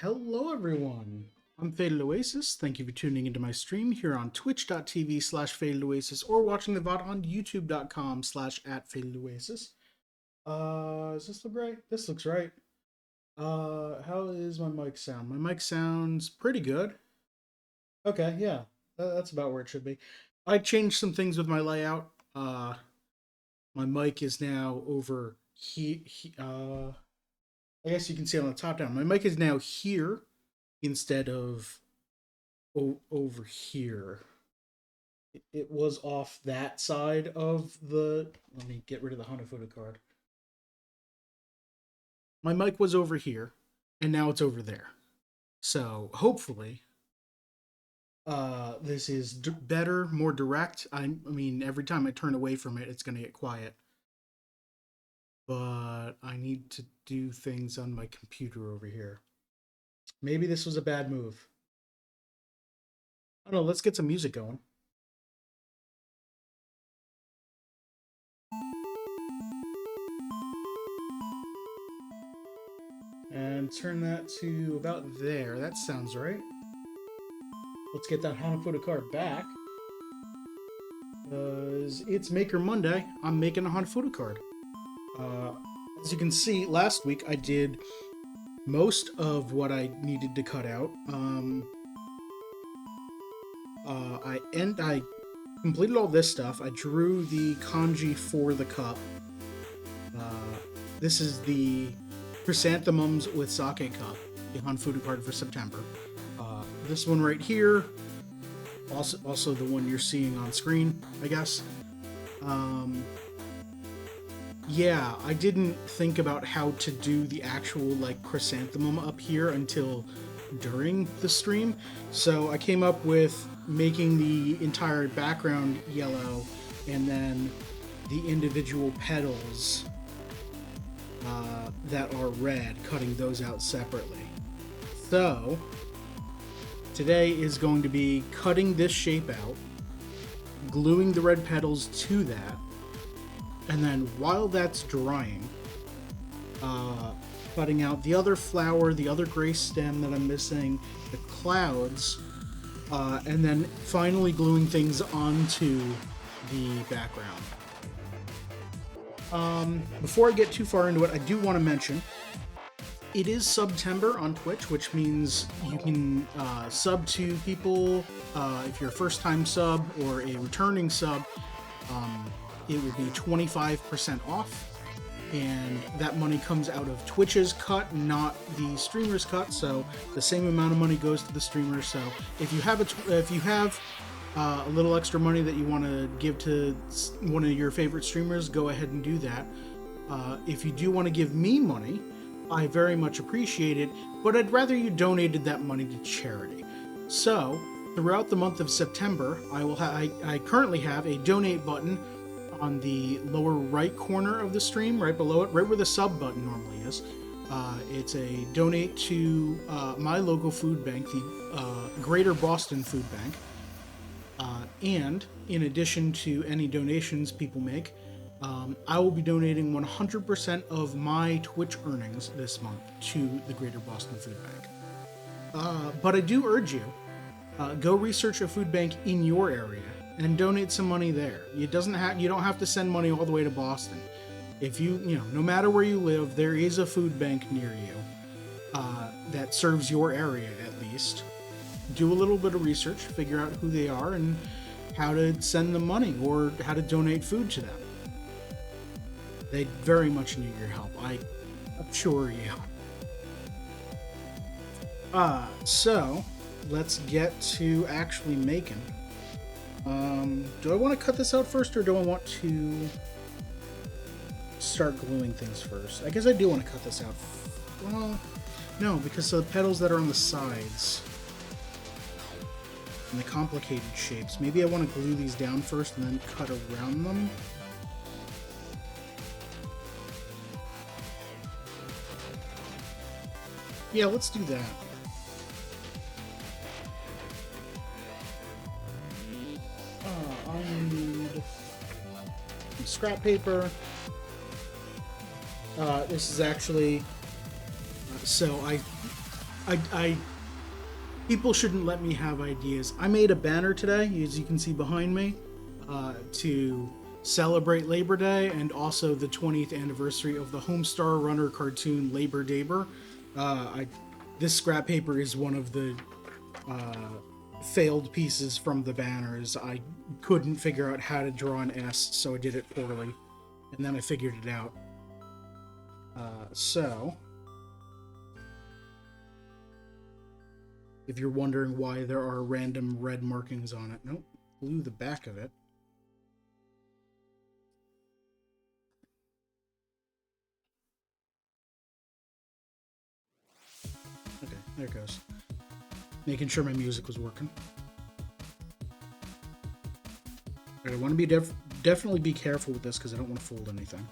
Hello, everyone. I'm Faded Oasis. Thank you for tuning into my stream here on twitch.tv/Faded Oasis or watching the VOD on youtube.com/@FadedOasis. Does this look right? This looks right. How is my mic sound? My mic sounds pretty good. Okay, yeah, that's about where it should be. I changed some things with my layout. My mic is now over I guess you can see it on the top down. My mic is now here instead of over here. It was off that side of the. Let me get rid of the Hanafuda card. My mic was over here, and now it's over there. So hopefully, this is better, more direct. I mean, every time I turn away from it, it's gonna get quiet. But I need to do things on my computer over here. Maybe this was a bad move. I don't know. Let's get some music going. And turn that to about there. That sounds right. Let's get that Hanafuda card back. Because it's Maker Monday. I'm making a Hanafuda card. As you can see, last week I did most of what I needed to cut out. I completed all this stuff. I drew the kanji for the cup. This is the Chrysanthemums with Sake Cup, the Hanafuda card for September. This one right here, also the one you're seeing on screen, I guess. Yeah, I didn't think about how to do the actual like chrysanthemum up here until during the stream, so I came up with making the entire background yellow and then the individual petals that are red, cutting those out separately. So today is going to be cutting this shape out, gluing the red petals to that, and then while that's drying, cutting out the other flower, the other gray stem that I'm missing, the clouds, and then finally gluing things onto the background. Before I get too far into it, I do want to mention it is September on Twitch, which means you can sub to people if you're a first-time sub or a returning sub. It will be 25% off, and that money comes out of Twitch's cut, not the streamer's cut. So the same amount of money goes to the streamer. So if you have a little extra money that you want to give to one of your favorite streamers, go ahead and do that. If you do want to give me money, I very much appreciate it, but I'd rather you donated that money to charity. So throughout the month of September, I currently have a donate button on the lower right corner of the stream, right below it, right where the sub button normally is. It's a donate to my local food bank, the Greater Boston Food Bank. And in addition to any donations people make, I will be donating 100% of my Twitch earnings this month to the Greater Boston Food Bank. But I do urge you, go research a food bank in your area and donate some money there. You don't have to send money all the way to Boston. If no matter where you live, there is a food bank near you that serves your area at least. Do a little bit of research, figure out who they are and how to send them money or how to donate food to them. They very much need your help, I assure you. So let's get to actually making. Do I want to cut this out first, or do I want to start gluing things first? I guess I do want to cut this out. Well, no, because the petals that are on the sides and the complicated shapes, maybe I want to glue these down first and then cut around them. Yeah, let's do that. I need some scrap paper. This is actually so I people shouldn't let me have ideas. I made a banner today, as you can see behind me, to celebrate Labor Day and also the 20th anniversary of the Homestar Runner cartoon Labor Daber. This scrap paper is one of the failed pieces from the banners. I couldn't figure out how to draw an S, so I did it poorly, and then I figured it out. So, if you're wondering why there are random red markings on it, nope, glue the back of it. Okay, there it goes. Making sure my music was working. I want to be definitely be careful with this because I don't want to fold anything.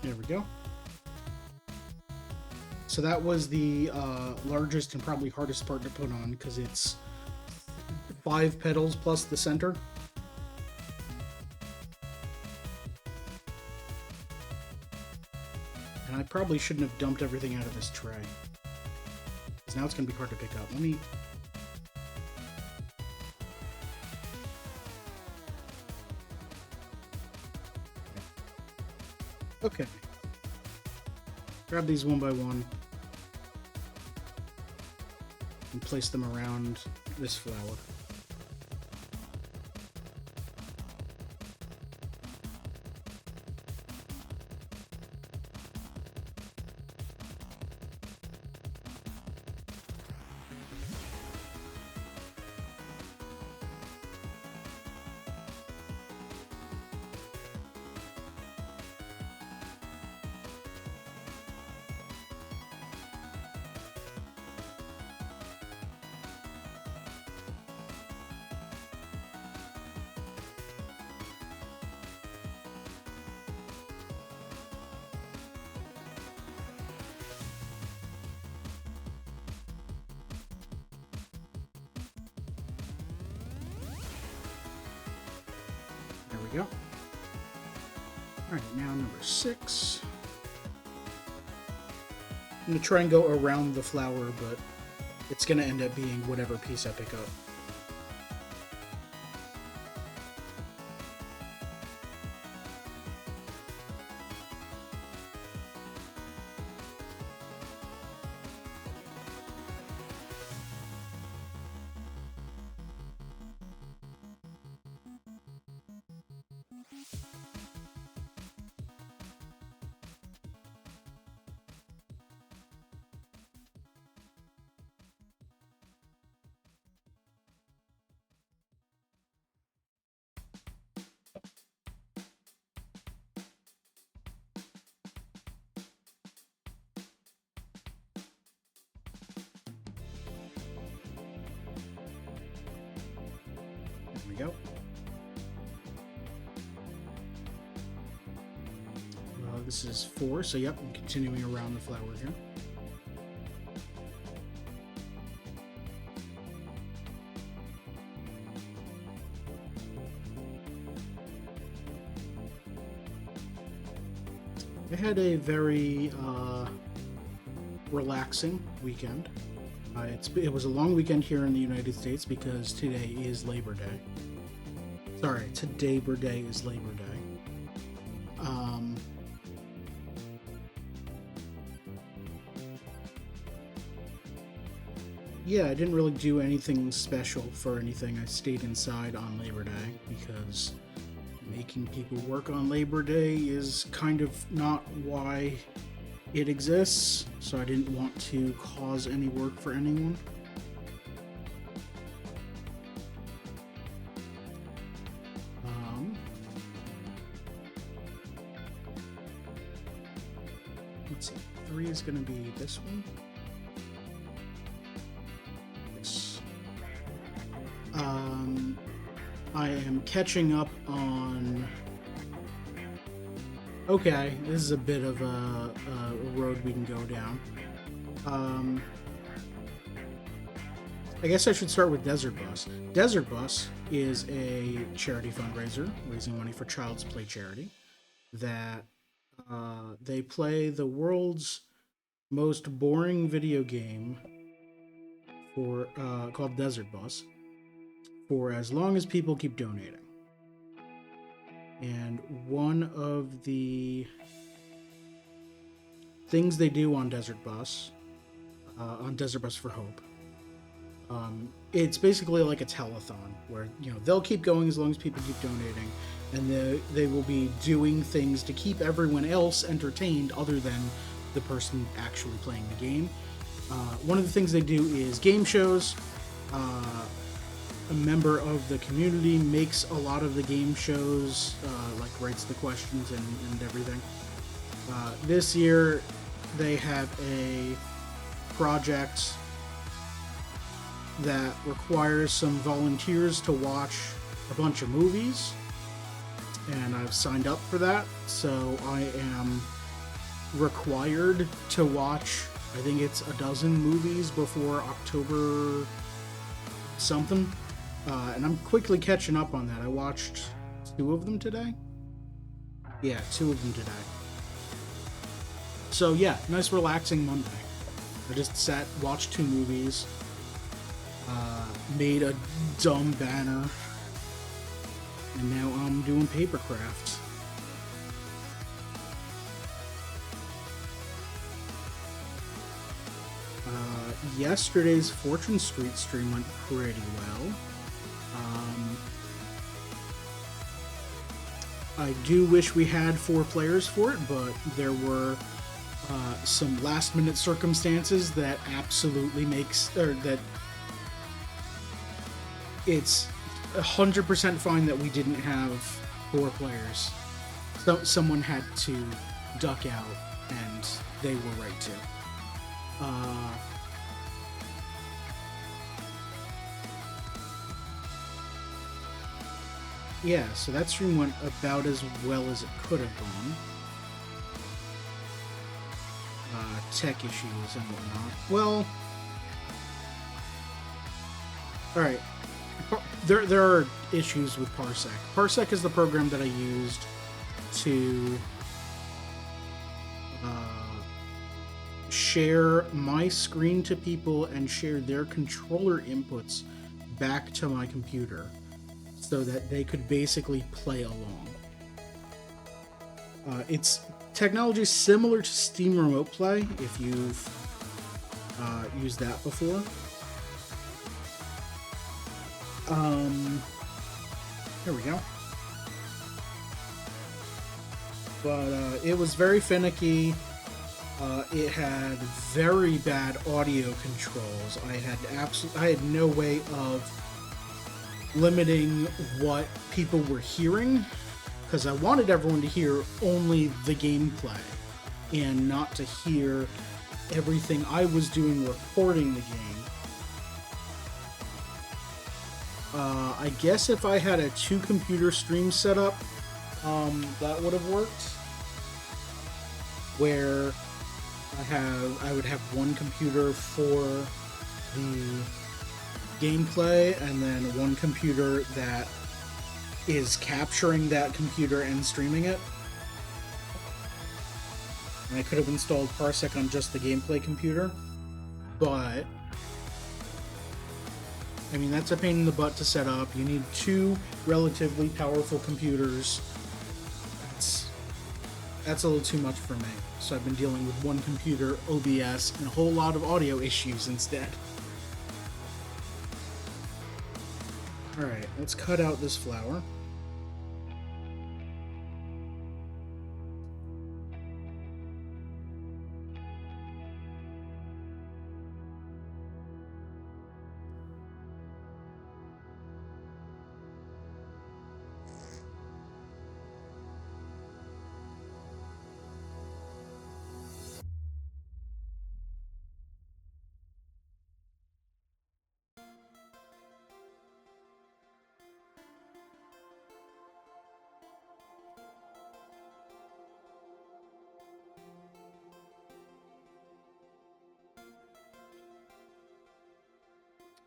There we go. So that was the largest and probably hardest part to put on because it's 5 petals plus the center. And I probably shouldn't have dumped everything out of this tray, because now it's going to be hard to pick up. Let me... Okay. Grab these one by one and place them around this flower. There we go. Alright, now number 6. I'm going to try and go around the flower, but it's going to end up being whatever piece I pick up. There we go. This is 4, so yep, I'm continuing around the flower here. I had a very relaxing weekend. It was a long weekend here in the United States because today is Labor Day. Sorry, today Day is Labor Day. Yeah, I didn't really do anything special for anything. I stayed inside on Labor Day because making people work on Labor Day is kind of not why it exists, so I didn't want to cause any work for anyone. let's see. 3 is going to be this one. Yes. I am catching up on... Okay, this is a bit of a road we can go down. I guess I should start with Desert Bus. Desert Bus is a charity fundraiser raising money for Child's Play charity. That they play the world's most boring video game for called Desert Bus for as long as people keep donating. And one of the things they do on Desert Bus for Hope, it's basically like a telethon where they'll keep going as long as people keep donating, and they will be doing things to keep everyone else entertained other than the person actually playing the game. One of the things they do is game shows. A member of the community makes a lot of the game shows, like writes the questions and everything. This year, they have a project that requires some volunteers to watch a bunch of movies, and I've signed up for that, so I am required to watch, I think it's a dozen movies before October something. And I'm quickly catching up on that. I watched 2 of them today. Yeah, 2 of them today. So yeah, nice relaxing Monday. I just sat, watched 2 movies, made a dumb banner, and now I'm doing paper crafts. Yesterday's Fortune Street stream went pretty well. I do wish we had 4 players for it, but there were some last-minute circumstances that absolutely that it's 100% fine that we didn't have 4 players. So someone had to duck out, and they were right to. Yeah, so that stream went about as well as it could have gone. Tech issues and whatnot. Well, alright. There are issues with Parsec. Parsec is the program that I used to share my screen to people and share their controller inputs back to my computer, so that they could basically play along. It's technology similar to Steam Remote Play, if you've used that before. Here we go. But it was very finicky. It had very bad audio controls. I had no way of limiting what people were hearing, because I wanted everyone to hear only the gameplay and not to hear everything I was doing recording the game. I guess if I had a 2-computer stream set up, that would have worked, where I would have one computer for the gameplay, and then one computer that is capturing that computer and streaming it. And I could have installed Parsec on just the gameplay computer, but I mean, that's a pain in the butt to set up. You need 2 relatively powerful computers. That's a little too much for me. So I've been dealing with one computer, OBS, and a whole lot of audio issues instead. Alright, let's cut out this flower.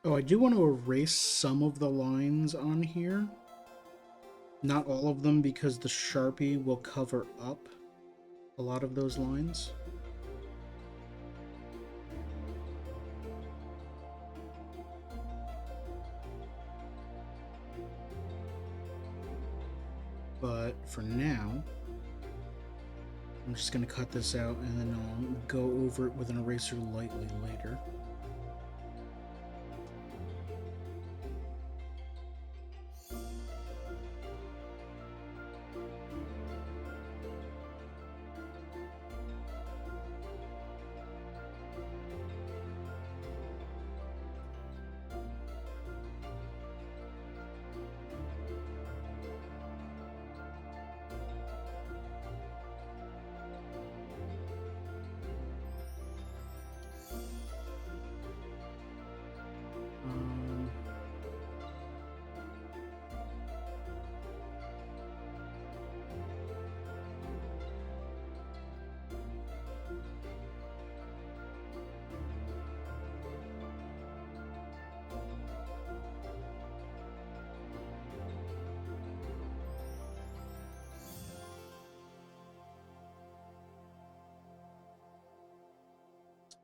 Oh, I do want to erase some of the lines on here. Not all of them, because the Sharpie will cover up a lot of those lines. But for now, I'm just going to cut this out and then I'll go over it with an eraser lightly later.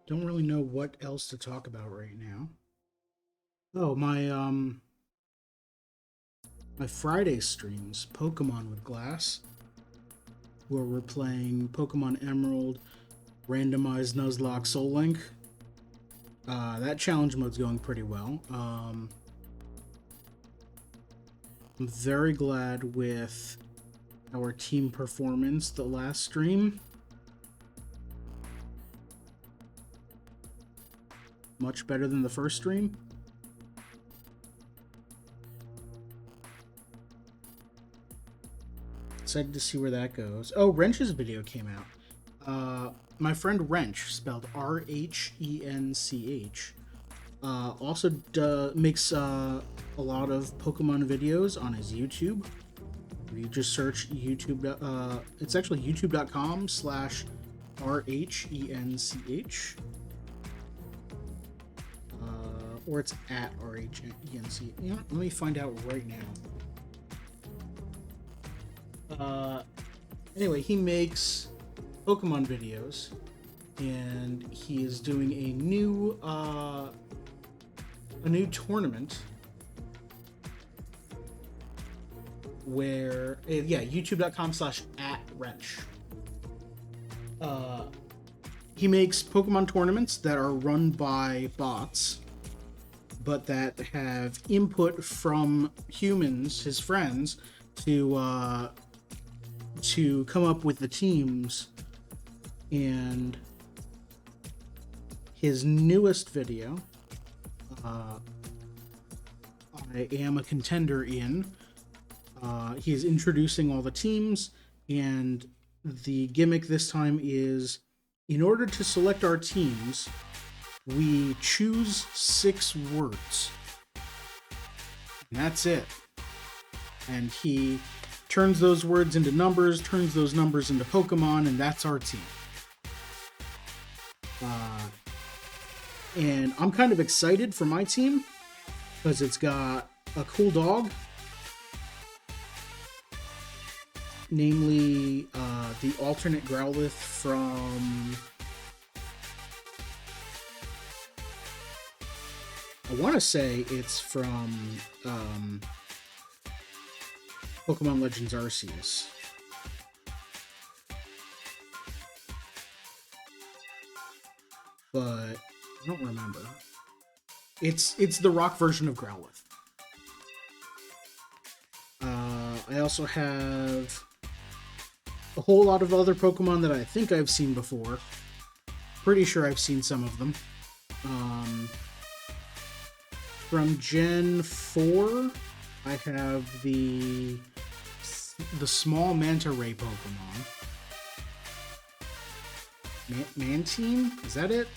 Don't really know what else to talk about right now. Oh, my Friday streams, Pokemon with Glass, where we're playing Pokemon Emerald, randomized Nuzlocke Soul Link. That challenge mode's going pretty well. I'm very glad with our team performance the last stream. Much better than the first stream. Excited to see where that goes. Oh, Wrench's video came out. My friend Wrench, spelled R-H-E-N-C-H, also makes a lot of Pokemon videos on his YouTube. If you just search YouTube, it's actually youtube.com/RHENCH. Or it's at RHENC. You know, let me find out right now. Anyway, he makes Pokemon videos, and he is doing a new tournament where youtube.com/@wrench. He makes Pokemon tournaments that are run by bots, but that have input from humans, his friends, to come up with the teams. And his newest video, I am a contender in. He is introducing all the teams, and the gimmick this time is, in order to select our teams, we choose 6 words. And that's it. And he turns those words into numbers, turns those numbers into Pokemon, and that's our team. And I'm kind of excited for my team, because it's got a cool dog. Namely, the alternate Growlithe from... I want to say it's from Pokemon Legends Arceus. But I don't remember. It's the rock version of Growlithe. I also have a whole lot of other Pokemon that I think I've seen before. Pretty sure I've seen some of them. From Gen 4, I have the small manta ray Pokemon. Mantine? Is that it?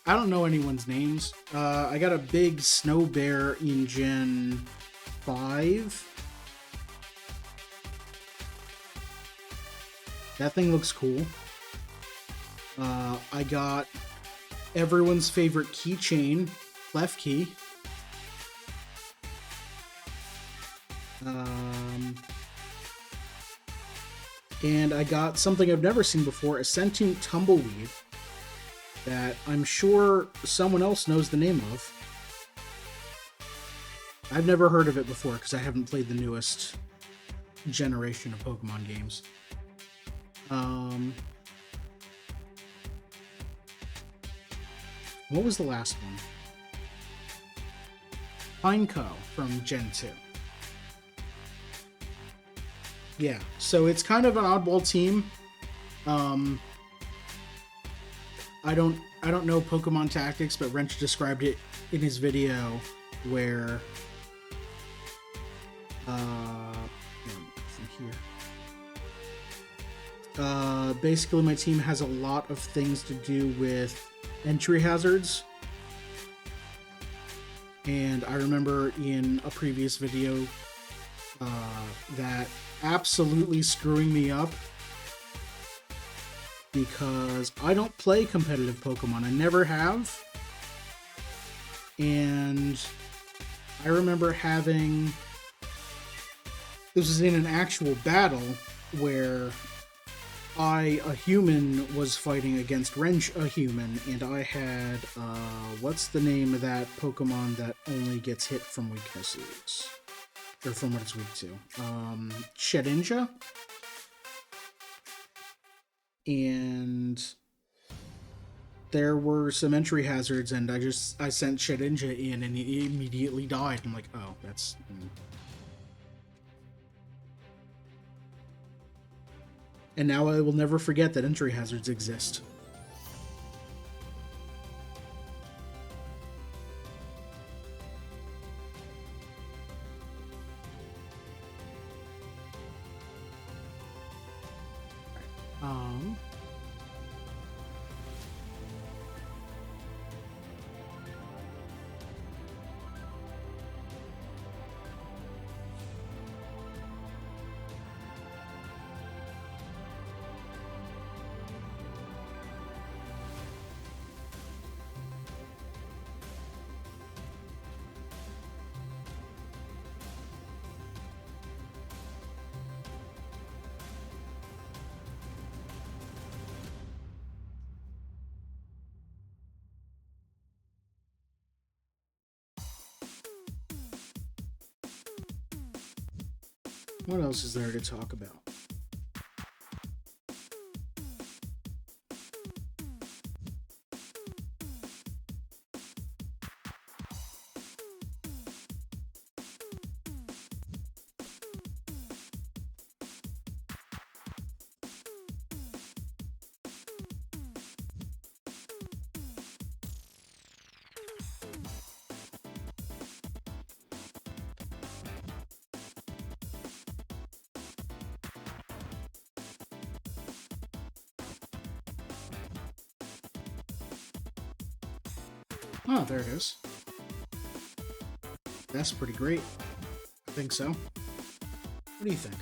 I don't know anyone's names. I got a big snow bear in Gen 5. That thing looks cool. I got everyone's favorite keychain, left key. And I got something I've never seen before, a sentient tumbleweed that I'm sure someone else knows the name of. I've never heard of it before because I haven't played the newest generation of Pokemon games. What was the last one? Pineco from Gen 2. Yeah, so it's kind of an oddball team. I don't know Pokemon Tactics, but Wrench described it in his video where from here. Basically my team has a lot of things to do with entry hazards. And I remember in a previous video that absolutely screwing me up because I don't play competitive Pokemon. I never have. And I remember having... This was in an actual battle where I, a human, was fighting against Wrench, a human, and I had, what's the name of that Pokemon that only gets hit from weaknesses? Or from what it's weak to. Shedinja? And there were some entry hazards, and I sent Shedinja in, and he immediately died. I'm like, oh, that's... And now I will never forget that entry hazards exist. What else is there to talk about? Oh, there it is. That's pretty great. I think so. What do you think?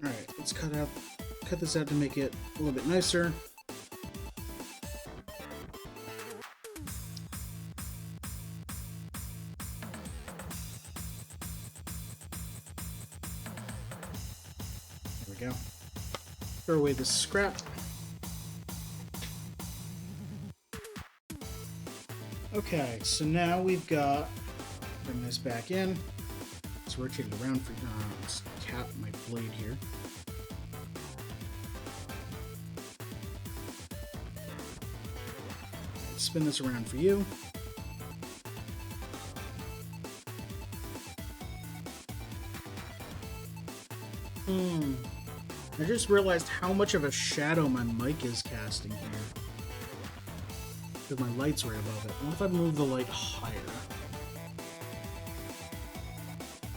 Alright, let's cut this out to make it a little bit nicer. Go. Throw away this scrap. Okay, so now we've got, bring this back in. Let's rotate it around for let's cap my blade here. Spin this around for you. I just realized how much of a shadow my mic is casting here. Because my light's right above it. What if I move the light higher?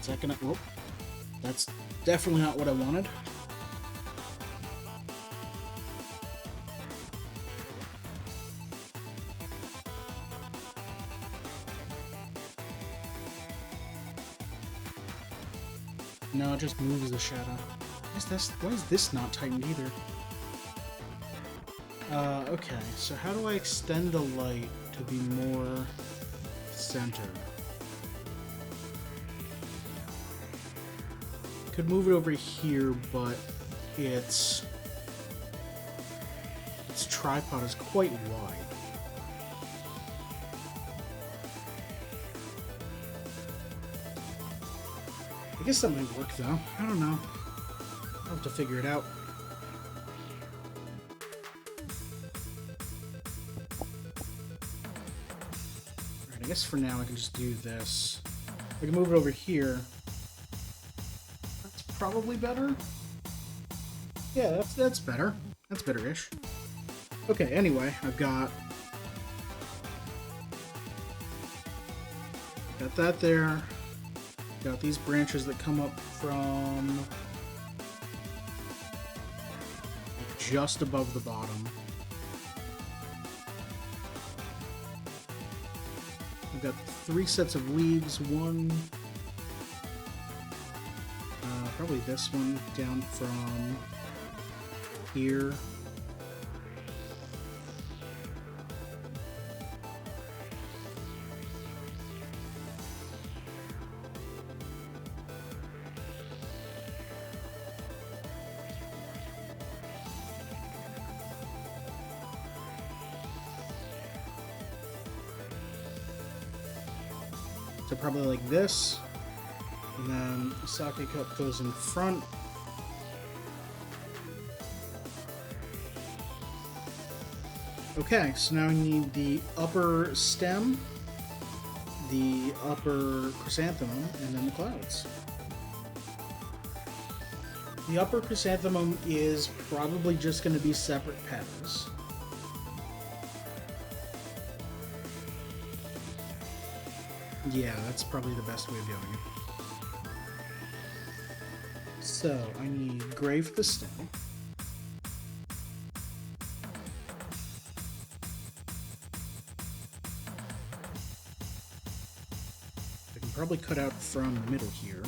Is that gonna... Whoop. That's definitely not what I wanted. No, it just moves the shadow. Why is this not tightened either? Okay, so how do I extend the light to be more centered? Could move it over here, but its tripod is quite wide. I guess that might work though. I don't know. I'll have to figure it out. Alright, I guess for now I can just do this. I can move it over here. That's probably better. Yeah, that's better. That's better-ish. Okay, anyway, I've got that there. Got these branches that come up from just above the bottom. I've got 3 sets of leaves. One, probably this one down from here. So probably like this, and then the sake cup goes in front. Okay, so now we need the upper stem, the upper chrysanthemum, and then the clouds. The upper chrysanthemum is probably just going to be separate petals. Yeah, that's probably the best way of doing it. So, I need gray for the stem. I can probably cut out from the middle here.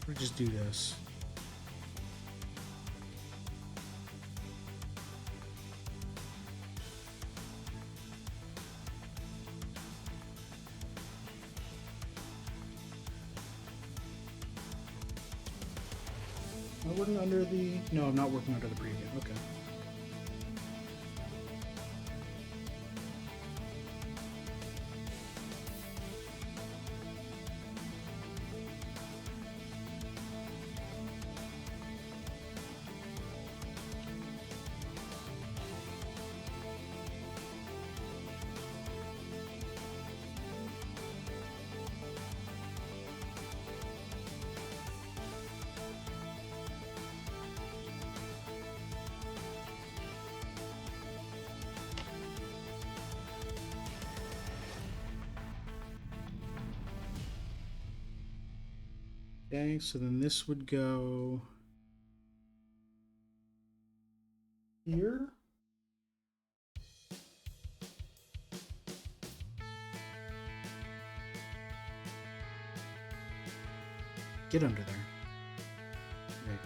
Or just do this. Am I working under the... No, I'm not working under the preview. Okay. Okay, so then this would go here. Get under there. There you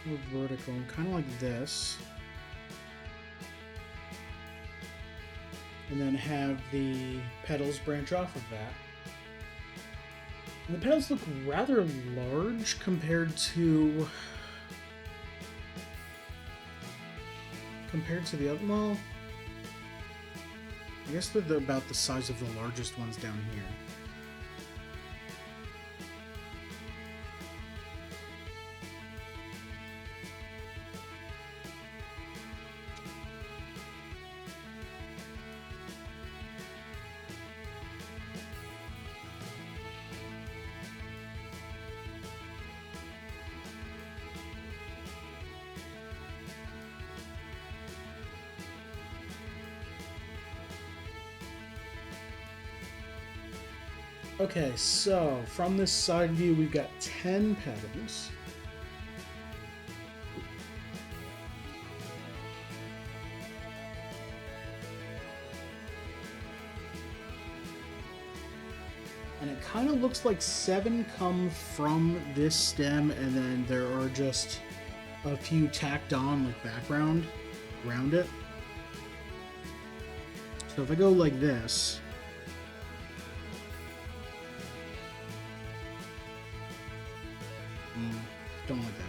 go. More vertical, kind of like this. And then have the petals branch off of that. And the petals look rather large compared to compared to the other. Well, I guess they're about the size of the largest ones down here. Okay, so from this side view, we've got 10 petals. And it kind of looks like 7 come from this stem, and then there are just a few tacked on, like background around it. So if I go like this, don't like that.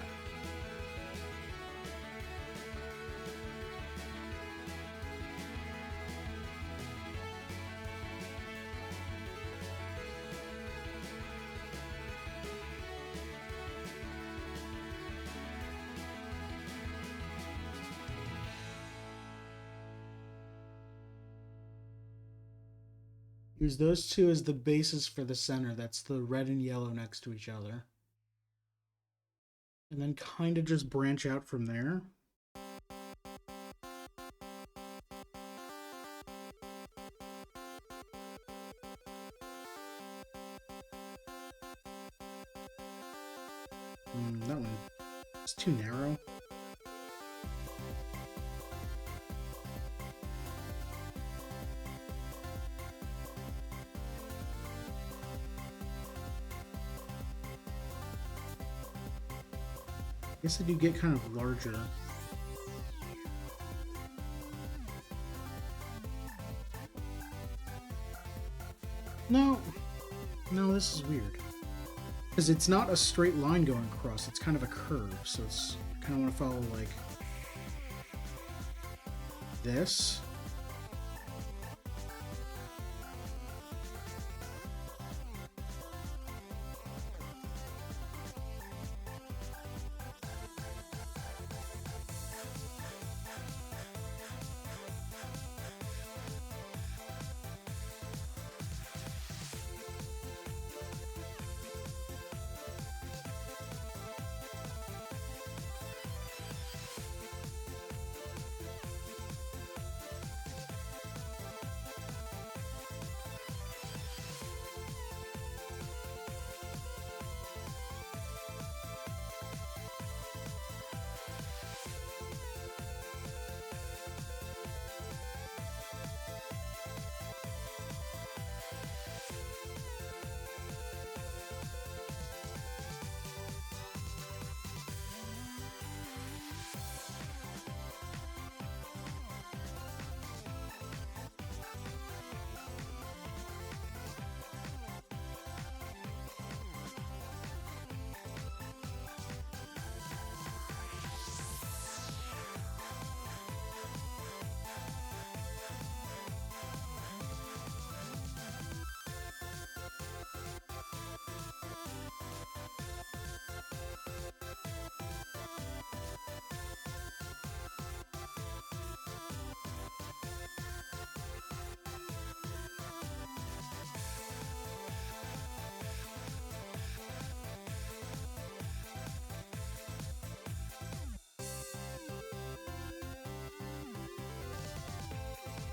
Use those two as the basis for the center. That's the red and yellow next to each other. And then kind of just branch out from there. That one is too narrow. I guess they do get kind of larger. No, this is weird. Because it's not a straight line going across, it's kind of a curve, so it's I kind of want to follow like this.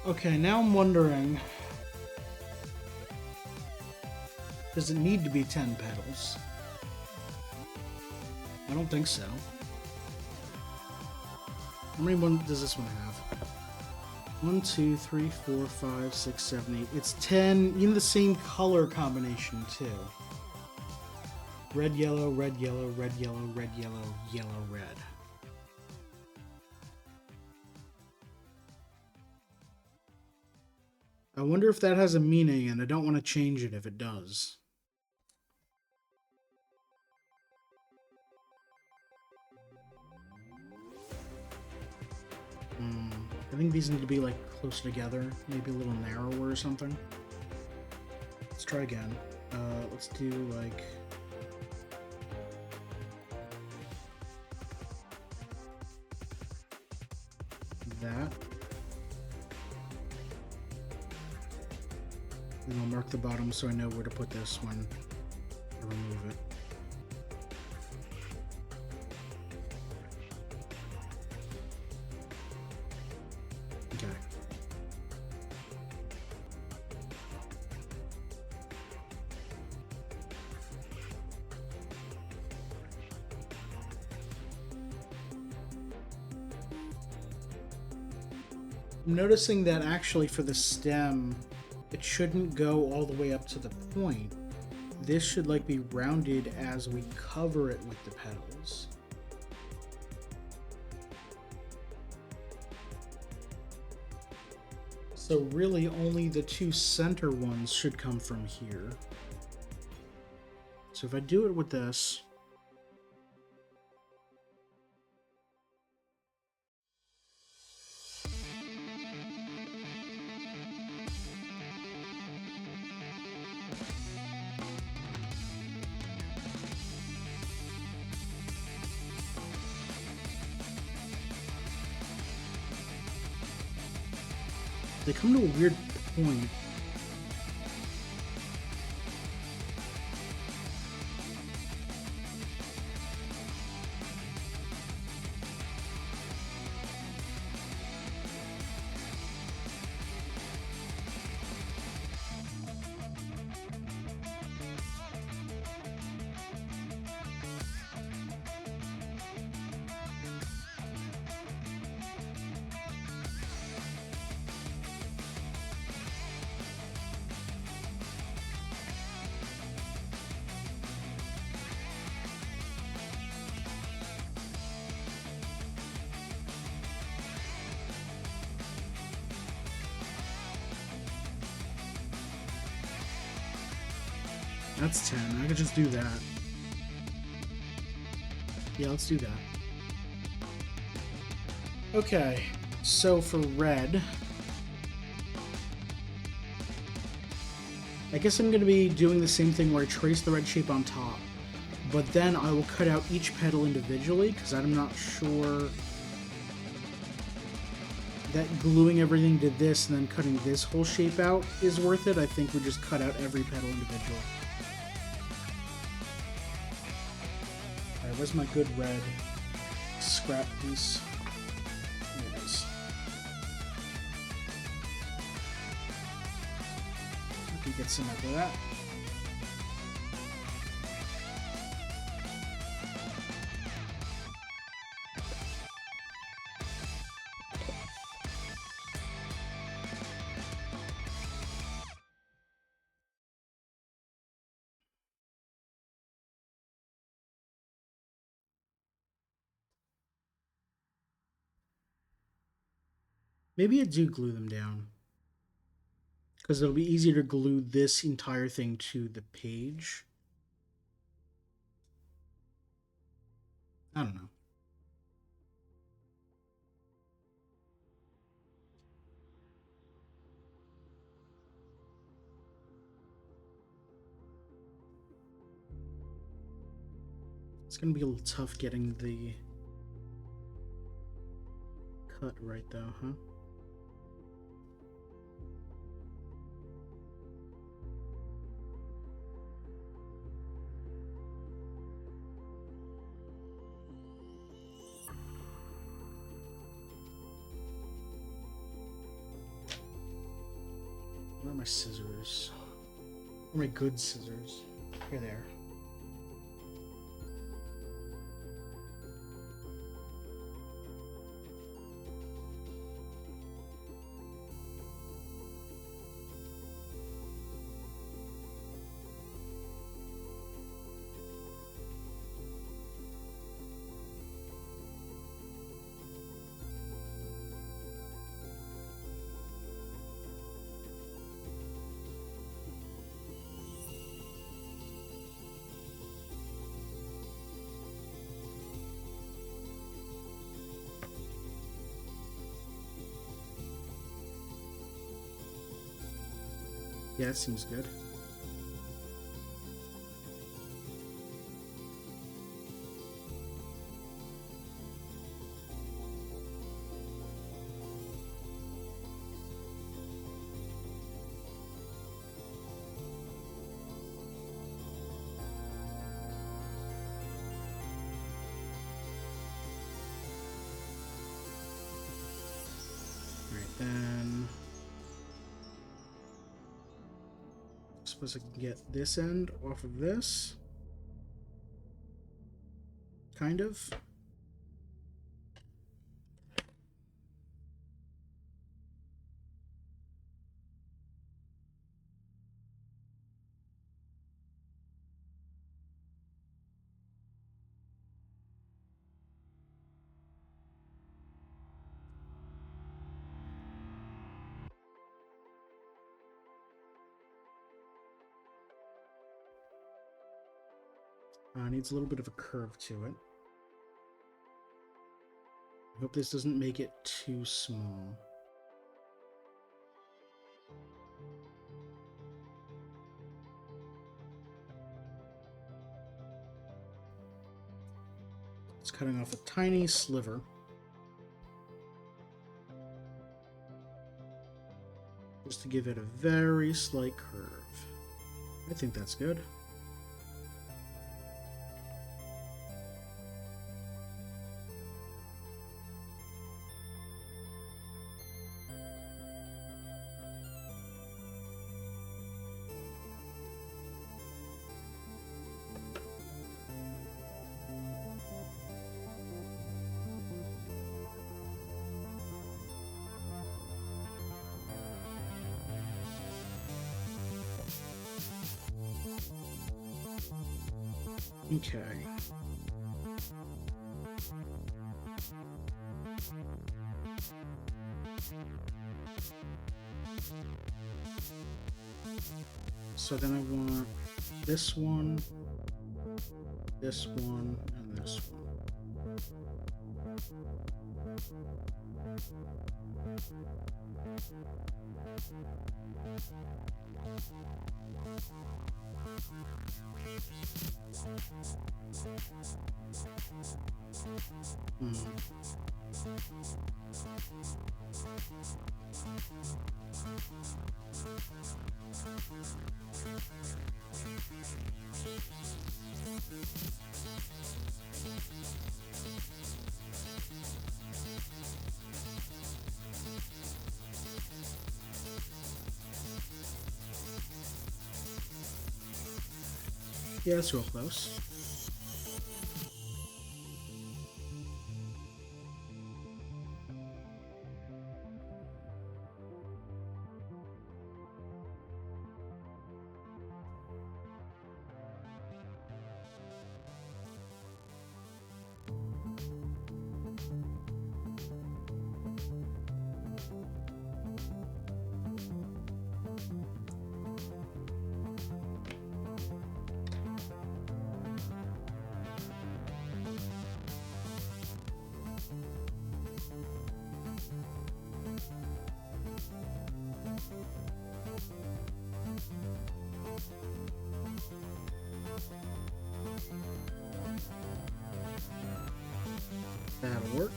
Okay, now I'm wondering, does it need to be 10 petals? I don't think so. How many does this one have? 1, 2, 3, 4, 5, 6, 7, 8. It's 10 in the same color combination too. Red, yellow, red, yellow, red, yellow, red, yellow, yellow, red. I wonder if that has a meaning, and I don't want to change it if it does. think these need to be like close together, maybe a little narrower or something. Let's try again. Let's do like that. And I'll mark the bottom so I know where to put this when I remove it. Okay. I'm noticing that actually for the stem, it shouldn't go all the way up to the point. This should like be rounded as we cover it with the petals. So really only the two center ones should come from here. So if I do it with this, they come to a weird point. That's 10. I could just do that. Yeah, let's do that. Okay, so for red, I guess I'm going to be doing the same thing where I trace the red shape on top, but then I will cut out each petal individually because I'm not sure that gluing everything to this and then cutting this whole shape out is worth it. I think we just cut out every petal individually. Alright, where's my good red scrap piece? There it is. I can get some of that. Maybe I do glue them down, because it'll be easier to glue this entire thing to the page. I don't know. It's gonna be a little tough getting the cut right though, huh? Where are my scissors? Where are my good scissors? Here they are. Yeah, that seems good. Then I suppose I can get this end off of this. Kind of. Needs a little bit of a curve to it. I hope this doesn't make it too small. It's cutting off a tiny sliver. Just to give it a very slight curve. I think that's good. Okay. So then I want this one, and this one. Yeah, that's real close. That'll work.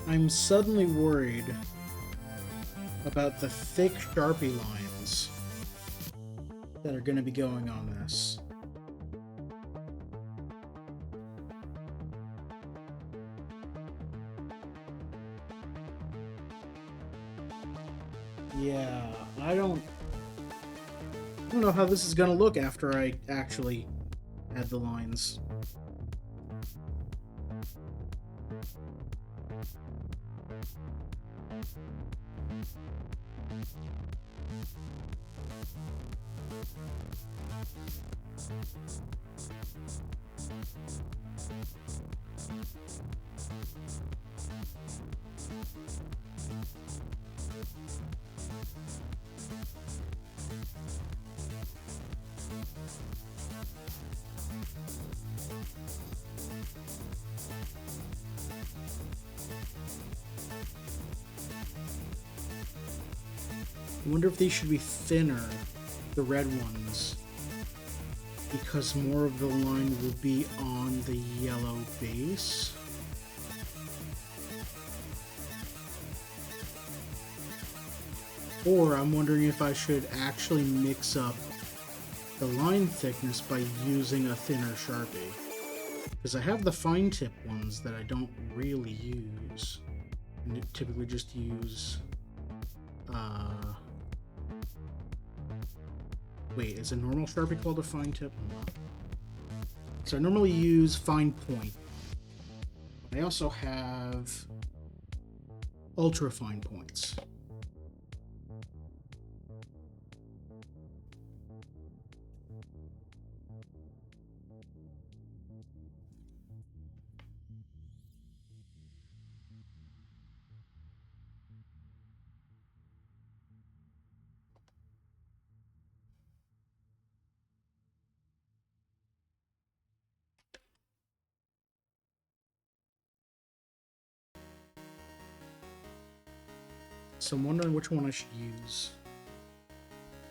I'm suddenly worried about the thick Sharpie lines that are going to be going on this. Yeah, I don't know how this is going to look after I actually add the lines. I wonder if they should be thinner, the red ones, because more of the line will be on the yellow base. Or I'm wondering if I should actually mix up the line thickness by using a thinner Sharpie. Because I have the fine tip ones that I don't really use. I typically just use... Wait, is a normal Sharpie called a fine tip? So I normally use fine point. I also have ultra fine points. So I'm wondering which one I should use.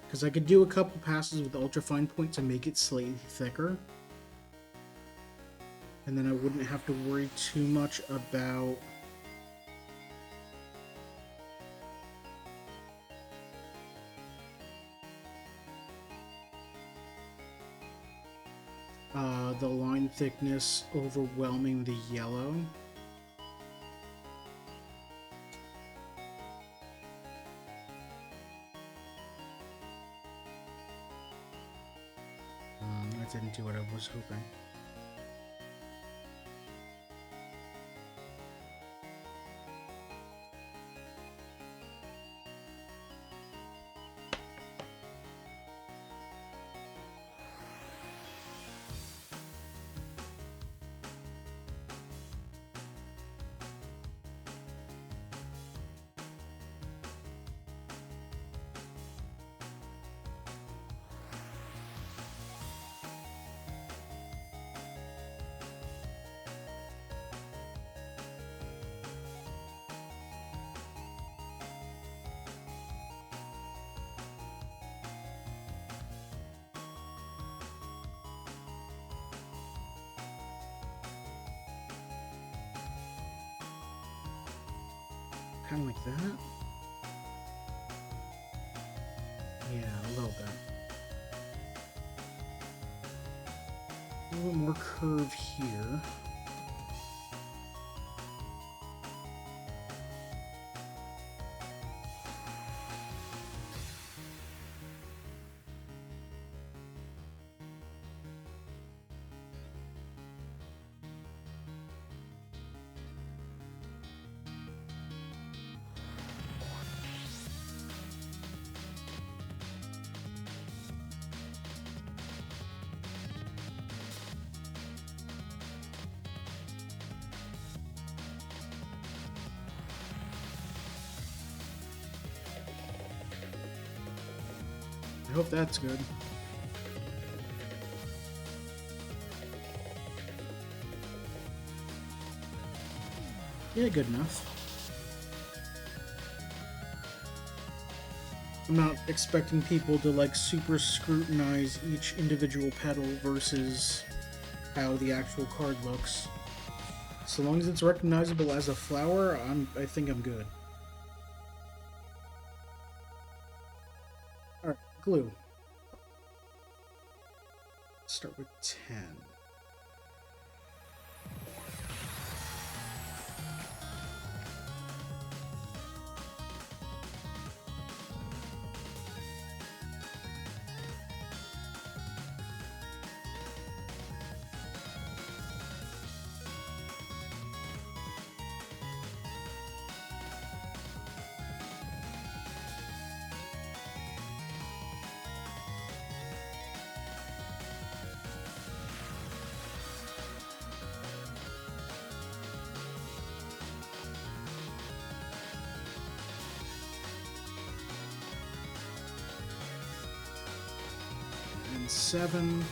Because I could do a couple passes with ultra fine point to make it slightly thicker. And then I wouldn't have to worry too much about the line thickness overwhelming the yellow. That didn't do what I was hoping. Kind of like that. Yeah, a little bit. A little more curve here. I hope that's good. Yeah, good enough. I'm not expecting people to like super scrutinize each individual petal versus how the actual card looks. So long as it's recognizable as a flower, I think I'm good. Alright, glue. Start with 10. And 7.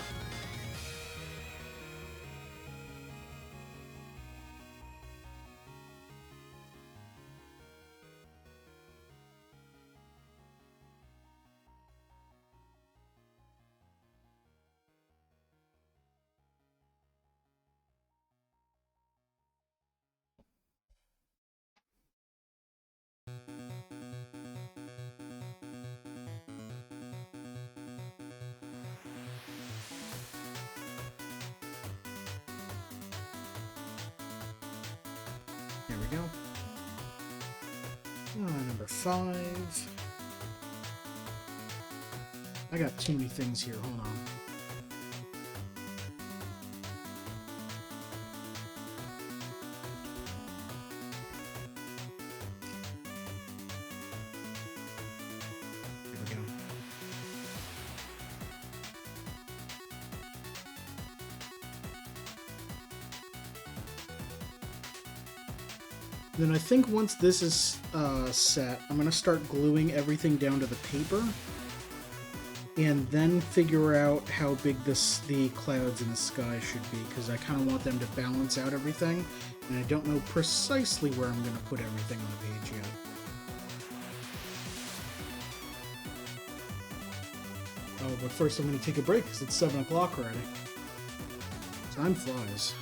There we go. Number 5. I got too many things here. Hold on. There we go. Then I think once this is set, I'm going to start gluing everything down to the paper, and then figure out how big the clouds in the sky should be, because I kind of want them to balance out everything, and I don't know precisely where I'm going to put everything on the page yet. Oh, but first I'm going to take a break, because it's 7 o'clock already. Time flies.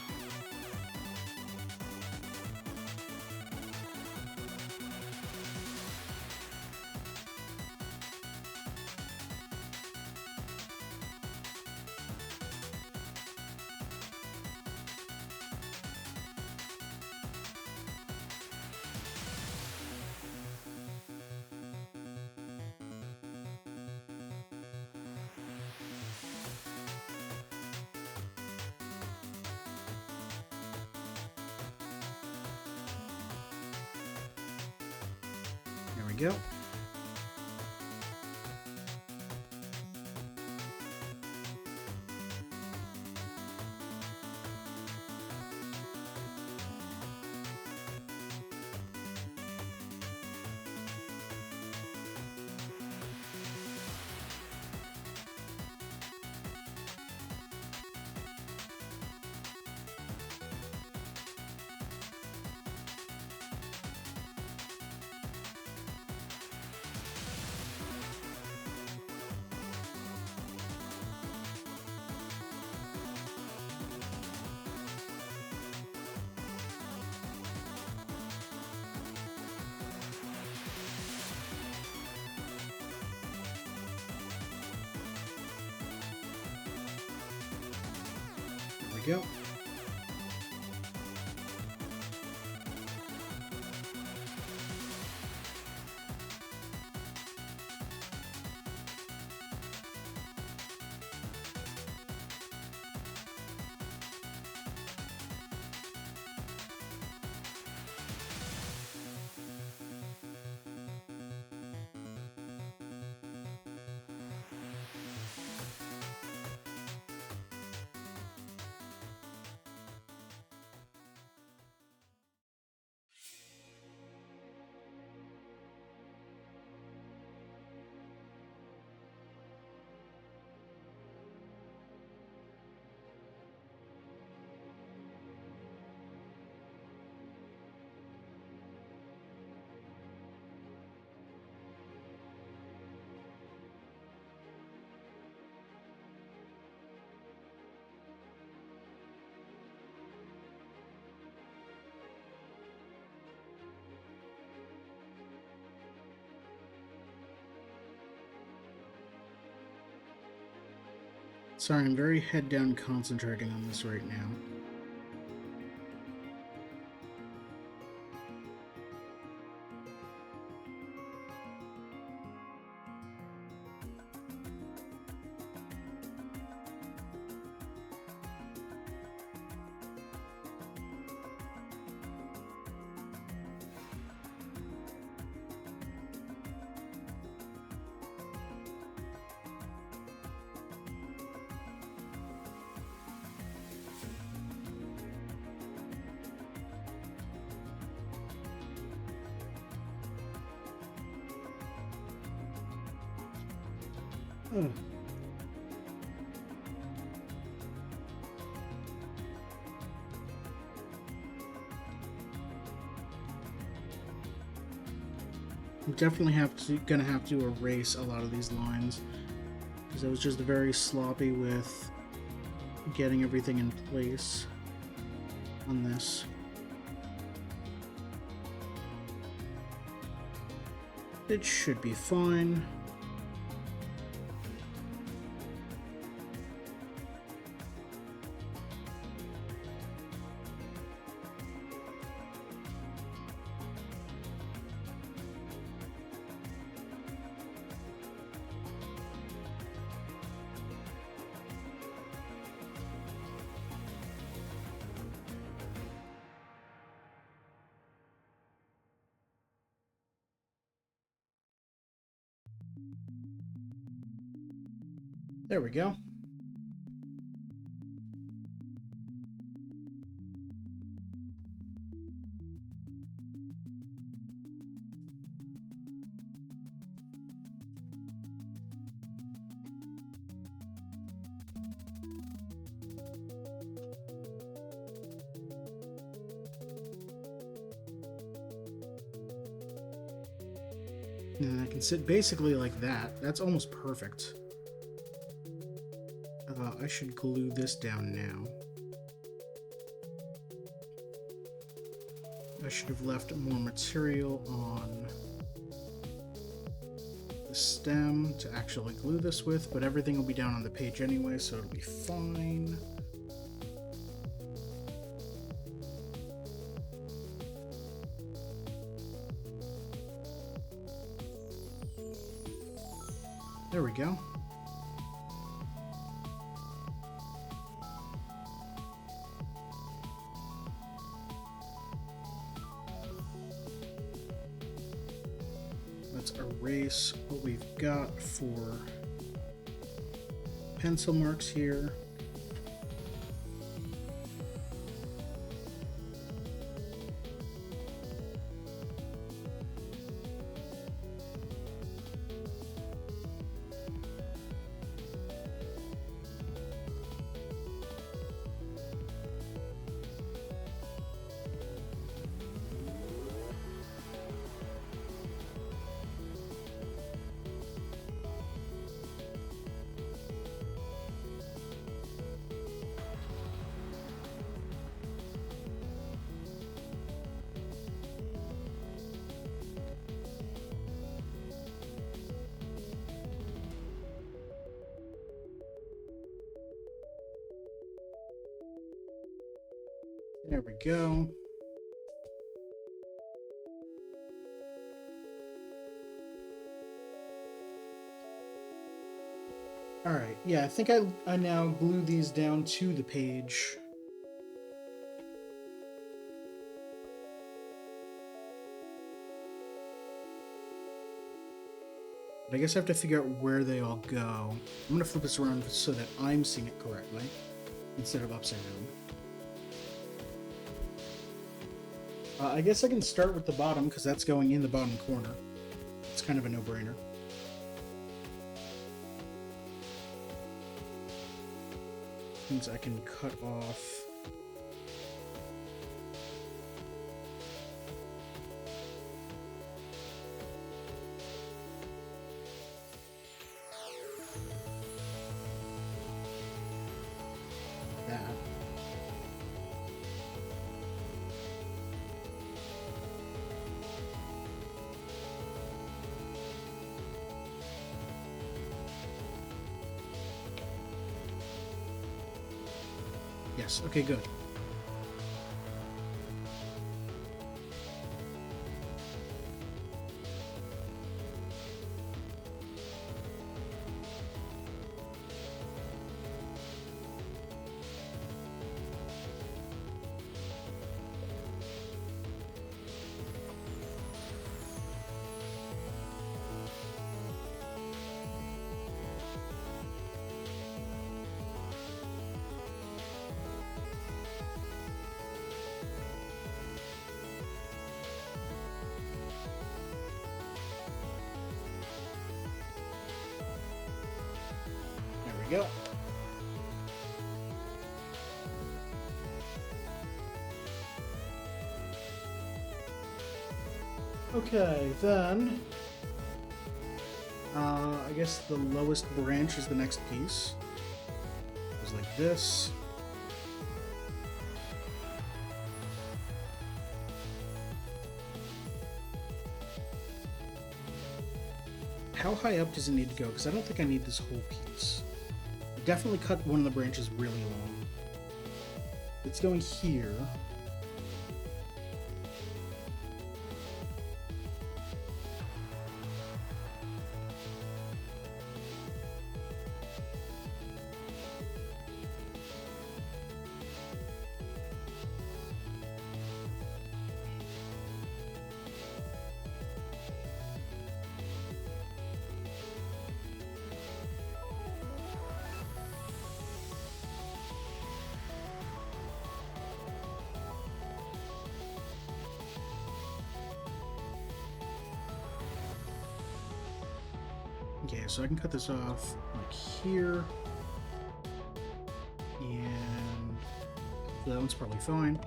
There we go. There we go. Sorry, I'm very head down concentrating on this right now. Ugh. I'm definitely gonna have to erase a lot of these lines, because I was just very sloppy with getting everything in place on this. It should be fine. There we go. And I can sit basically like that. That's almost perfect. I should glue this down now. I should have left more material on the stem to actually glue this with, but everything will be down on the page anyway, so it'll be fine. There we go. Let's erase what we've got for pencil marks here. There we go. Alright, yeah, I think I now glue these down to the page. But I guess I have to figure out where they all go. I'm going to flip this around so that I'm seeing it correctly, instead of upside down. I guess I can start with the bottom, because that's going in the bottom corner. It's kind of a no-brainer. Things I can cut off. That. Yes, okay, good. Go. Okay, then I guess the lowest branch is the next piece. Goes like this. How high up does it need to go? Because I don't think I need this whole piece. Definitely cut one of the branches really long. It's going here. Okay, so I can cut this off like here. And that one's probably fine.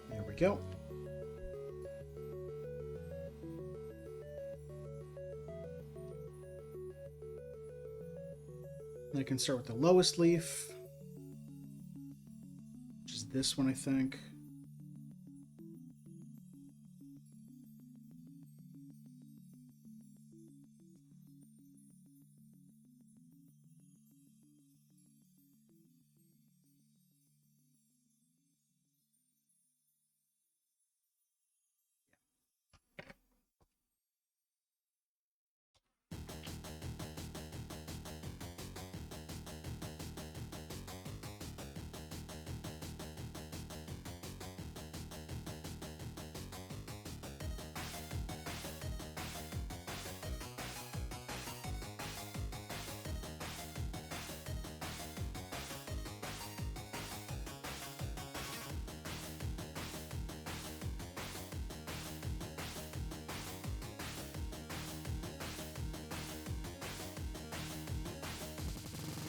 There we go. Then I can start with the lowest leaf, which is this one, I think.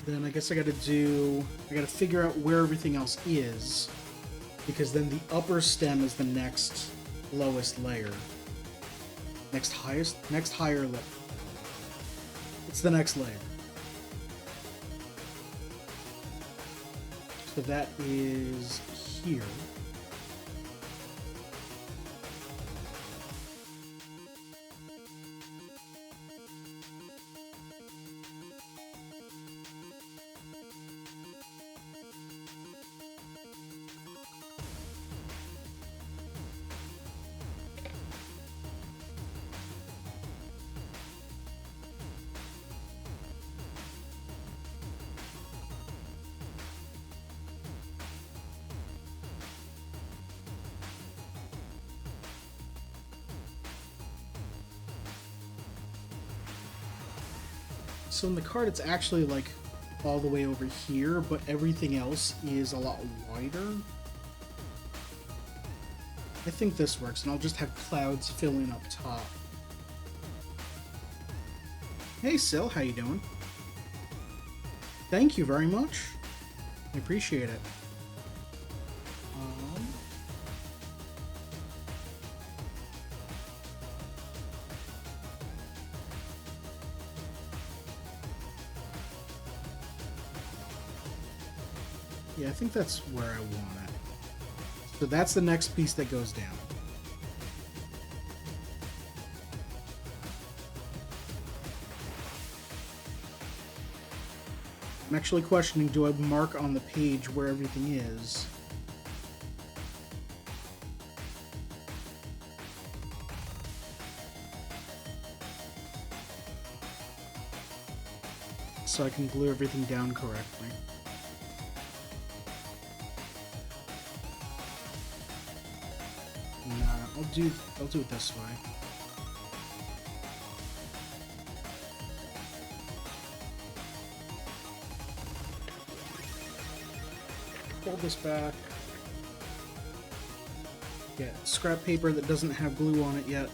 Then I guess I gotta figure out where everything else is, because then the upper stem is the next lowest layer. Next higher layer. It's the next layer. So that is here. So in the card, it's actually like all the way over here, but everything else is a lot wider. I think this works, and I'll just have clouds filling up top. Hey, Sil, how you doing? Thank you very much. I appreciate it. Yeah, I think that's where I want it. So that's the next piece that goes down. I'm actually questioning, do I mark on the page where everything is? So I can glue everything down correctly. Nah, I'll do it this way. Pull this back. Get scrap paper that doesn't have glue on it yet.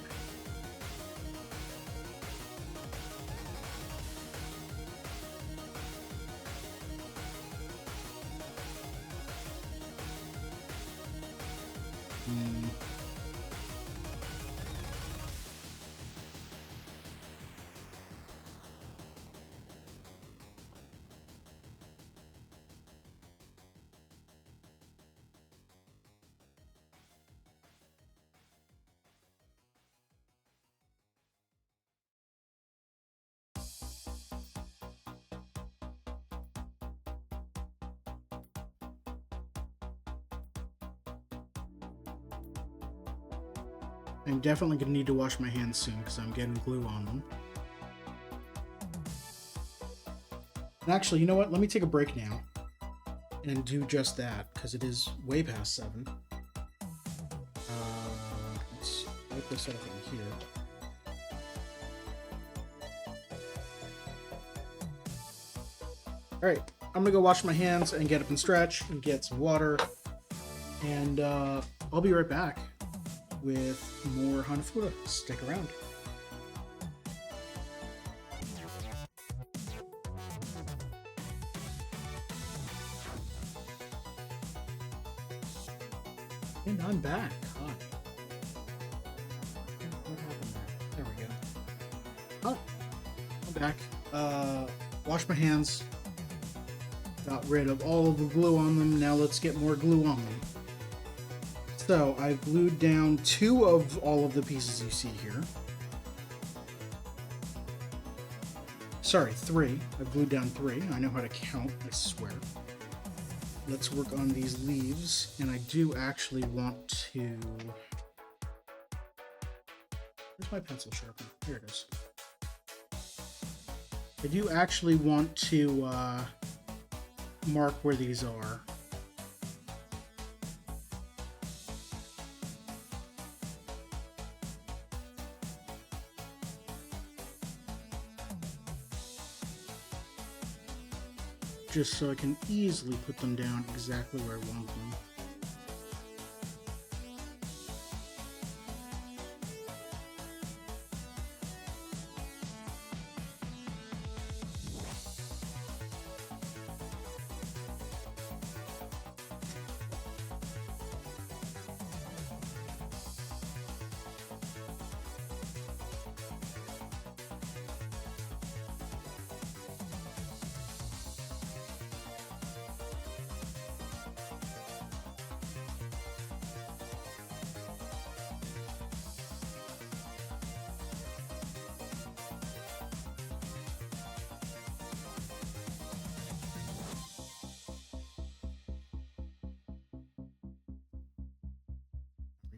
I'm definitely going to need to wash my hands soon because I'm getting glue on them. And actually, you know what? Let me take a break now and do just that, because it is way past 7. Let's wipe this up in here. Alright, I'm gonna go wash my hands and get up and stretch and get some water. And I'll be right back with more Hanafuda. Stick around. And I'm back. Hi. What happened there? There we go. Oh, I'm back. Washed my hands. Got rid of all of the glue on them. Now let's get more glue on them. So I've glued down 2 of all of the pieces you see here. Sorry, 3. I've glued down 3. I know how to count, I swear. Let's work on these leaves, and I do actually want to... Where's my pencil sharpener? Here it is. I do actually want to mark where these are. Just so I can easily put them down exactly where I want them.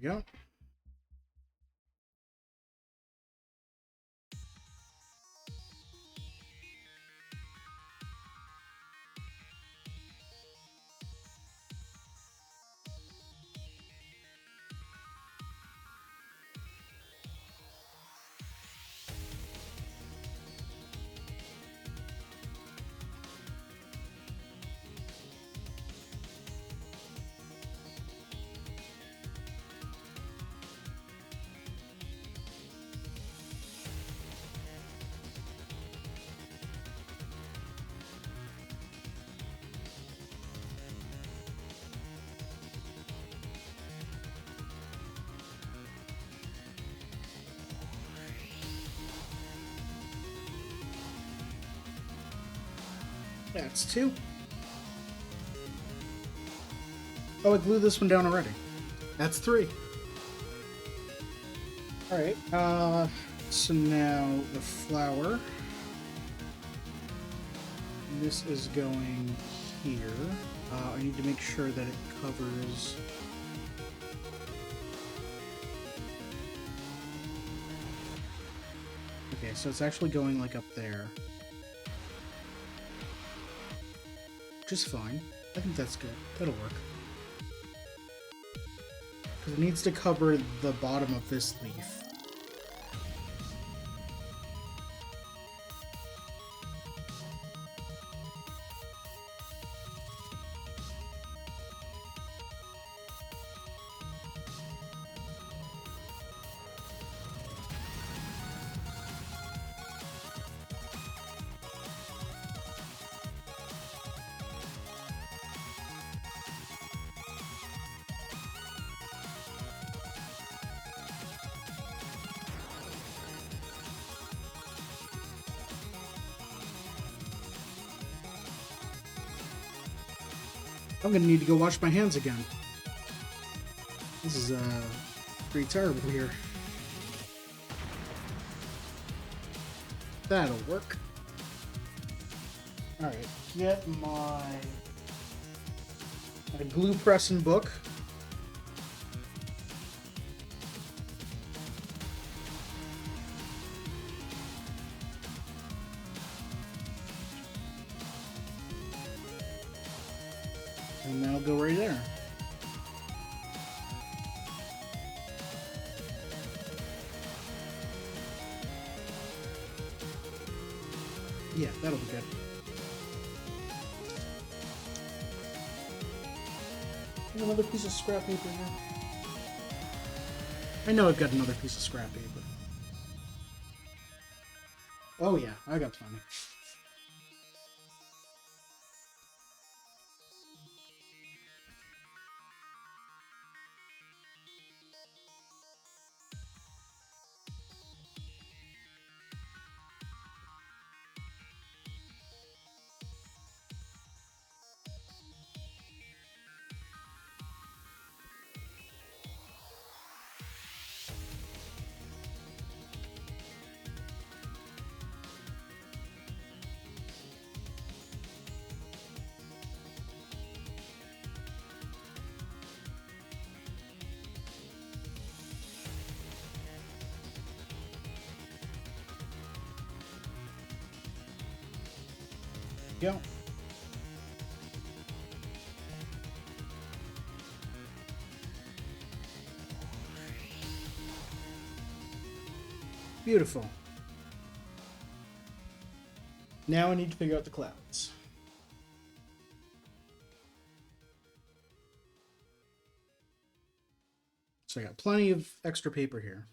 There we go. That's 2. Oh, I glued this one down already. That's 3. Alright, so now the flower. This is going here. I need to make sure that it covers... Okay, so it's actually going like up there. Just fine. I think that's good. That'll work. Because it needs to cover the bottom of this leaf. I'm gonna need to go wash my hands again. This is pretty terrible here. That'll work. Alright, get my glue pressing book. And that'll go right there. Yeah, that'll be good. And another piece of scrap paper here. I know I've got another piece of scrap paper. Oh yeah, I got plenty. Go. Beautiful. Now I need to figure out the clouds. So I got plenty of extra paper here.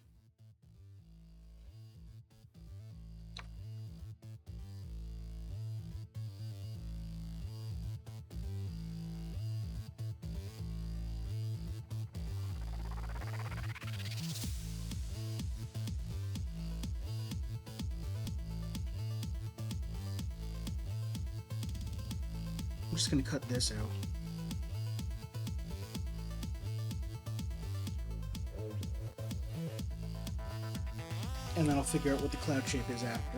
I'm just going to cut this out. And then I'll figure out what the cloud shape is after.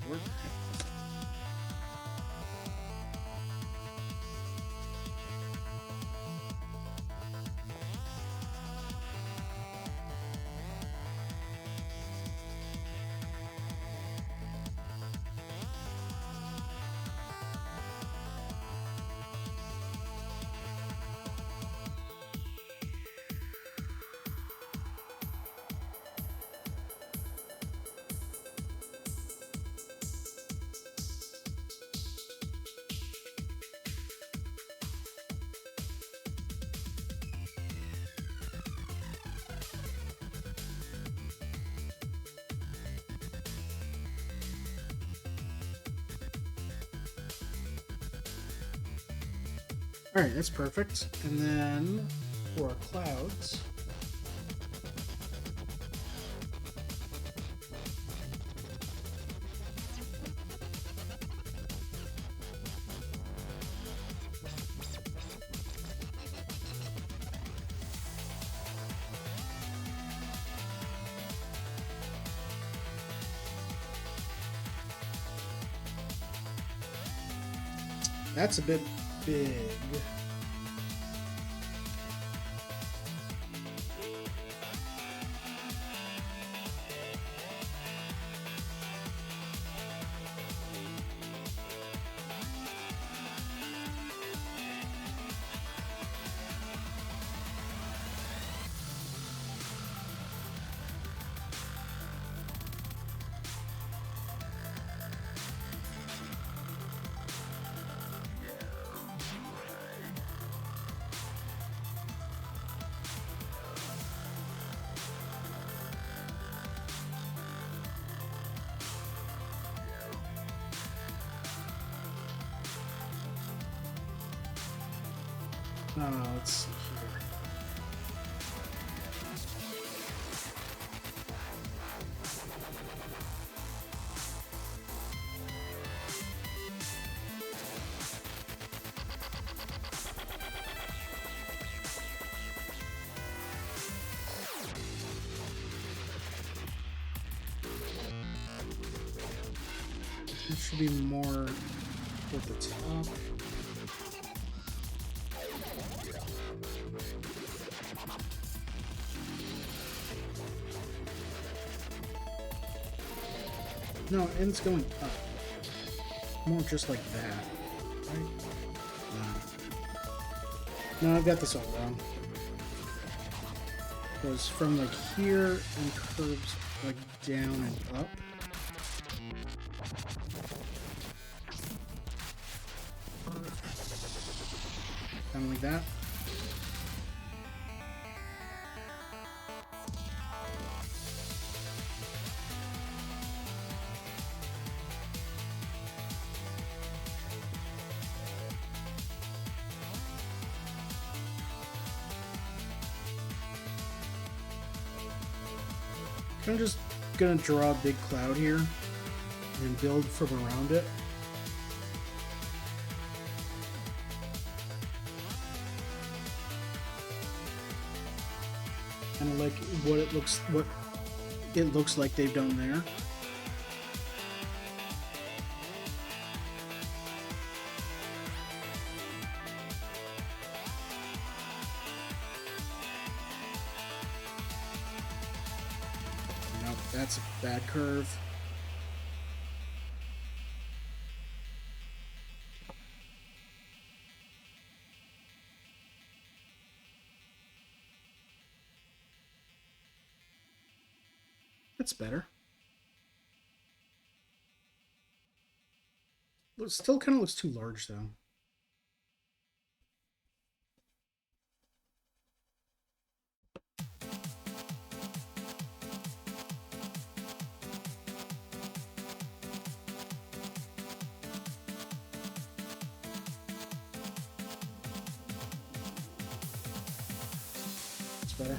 Work. Alright, that's perfect. And then for our clouds, that's a bit big. Let's see here. There should be more at the top. No, and it's going up. more just like that, right? No. No, I've got this all wrong. It goes from like here and curves like down and up. Kind of like that. I'm just gonna draw a big cloud here and build from around it. Kind of like what it looks like they've done there. Nope, that's a bad curve. That's better. It still kind of looks too large, though. It's better.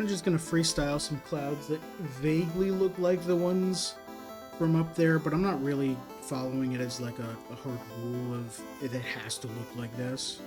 I'm just gonna freestyle some clouds that vaguely look like the ones from up there, but I'm not really following it as like a hard rule of it has to look like this.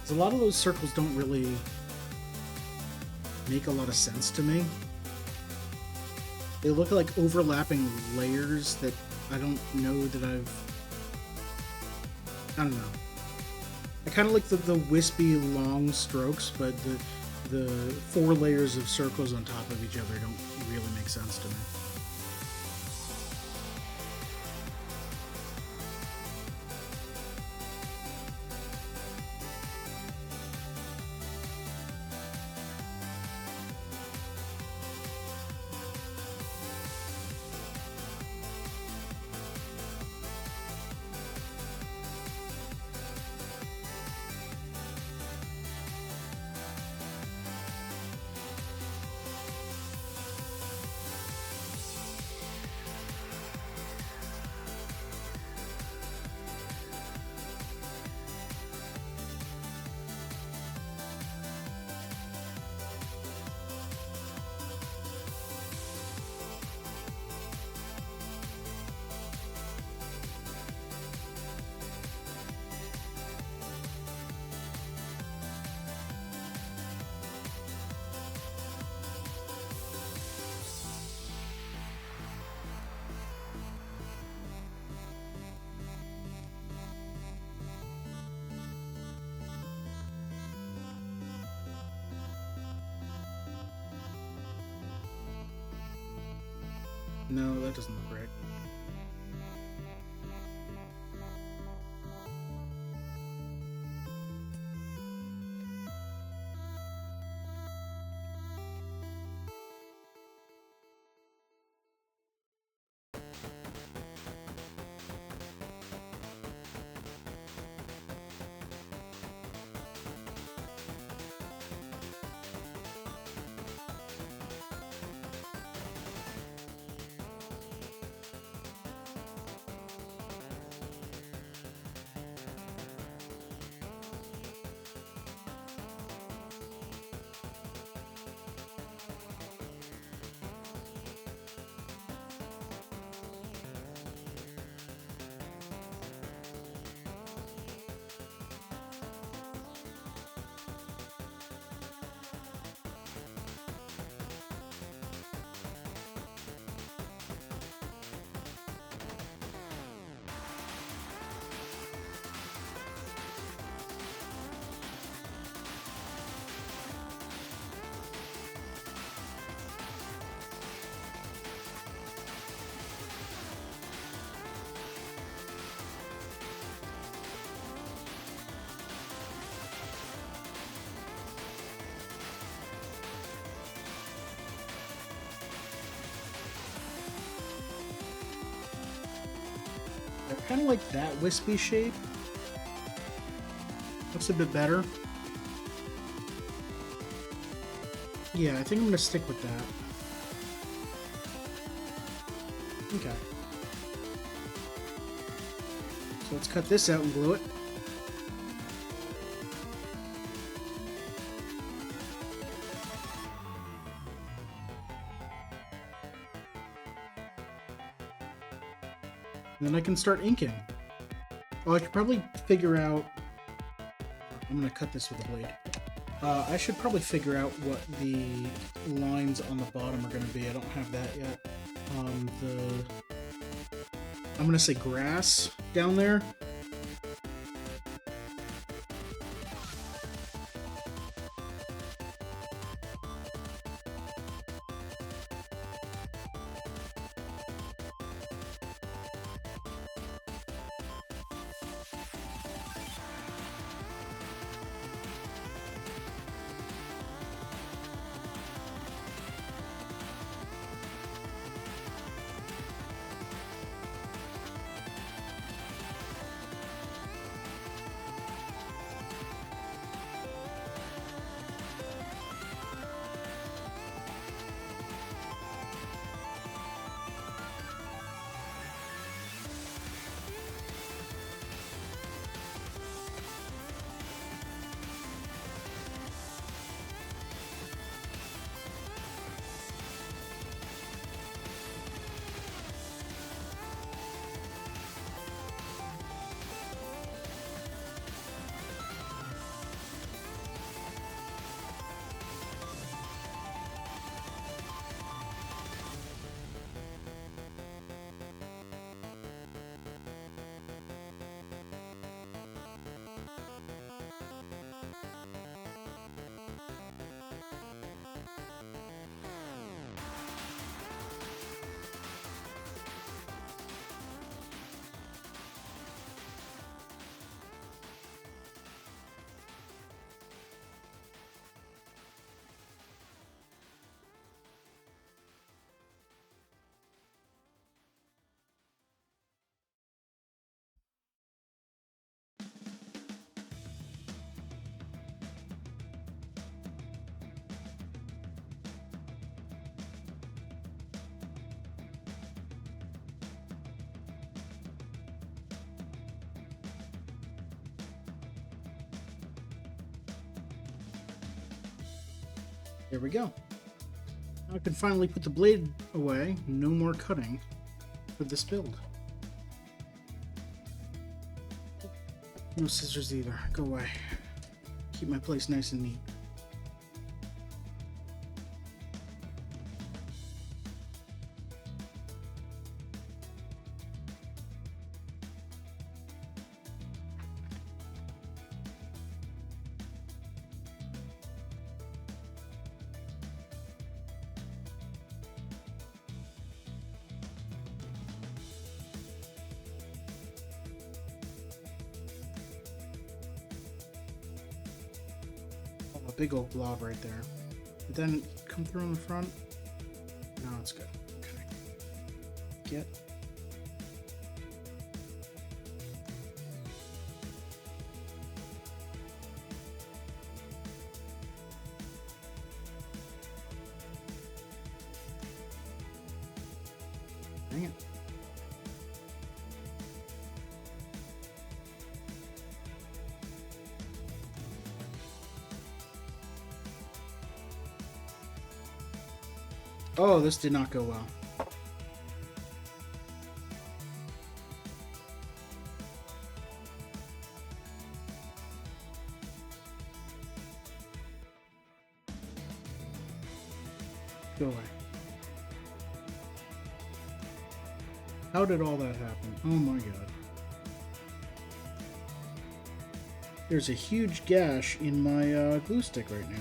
A lot of those circles don't really make a lot of sense to me. They look like overlapping layers that I don't know that I don't know. I kind of like the wispy long strokes, but the 4 layers of circles on top of each other don't really make sense to me. No, that doesn't look right. kind of like that wispy shape. Looks a bit better. Yeah, I think I'm going to stick with that. Okay. So let's cut this out and glue it. And then I can start inking. Oh, I could probably figure out... I'm going to cut this with a blade. I should probably figure out what the lines on the bottom are going to be. I don't have that yet. I'm going to say grass down there. There we go. Now I can finally put the blade away. No more cutting for this build. No scissors either. Go away. Keep my place nice and neat. A big old blob right there. Did that come through on the front? No, it's good. Okay. Get. Dang it. Oh, this did not go well. Go away. How did all that happen? Oh my god. There's a huge gash in my glue stick right now.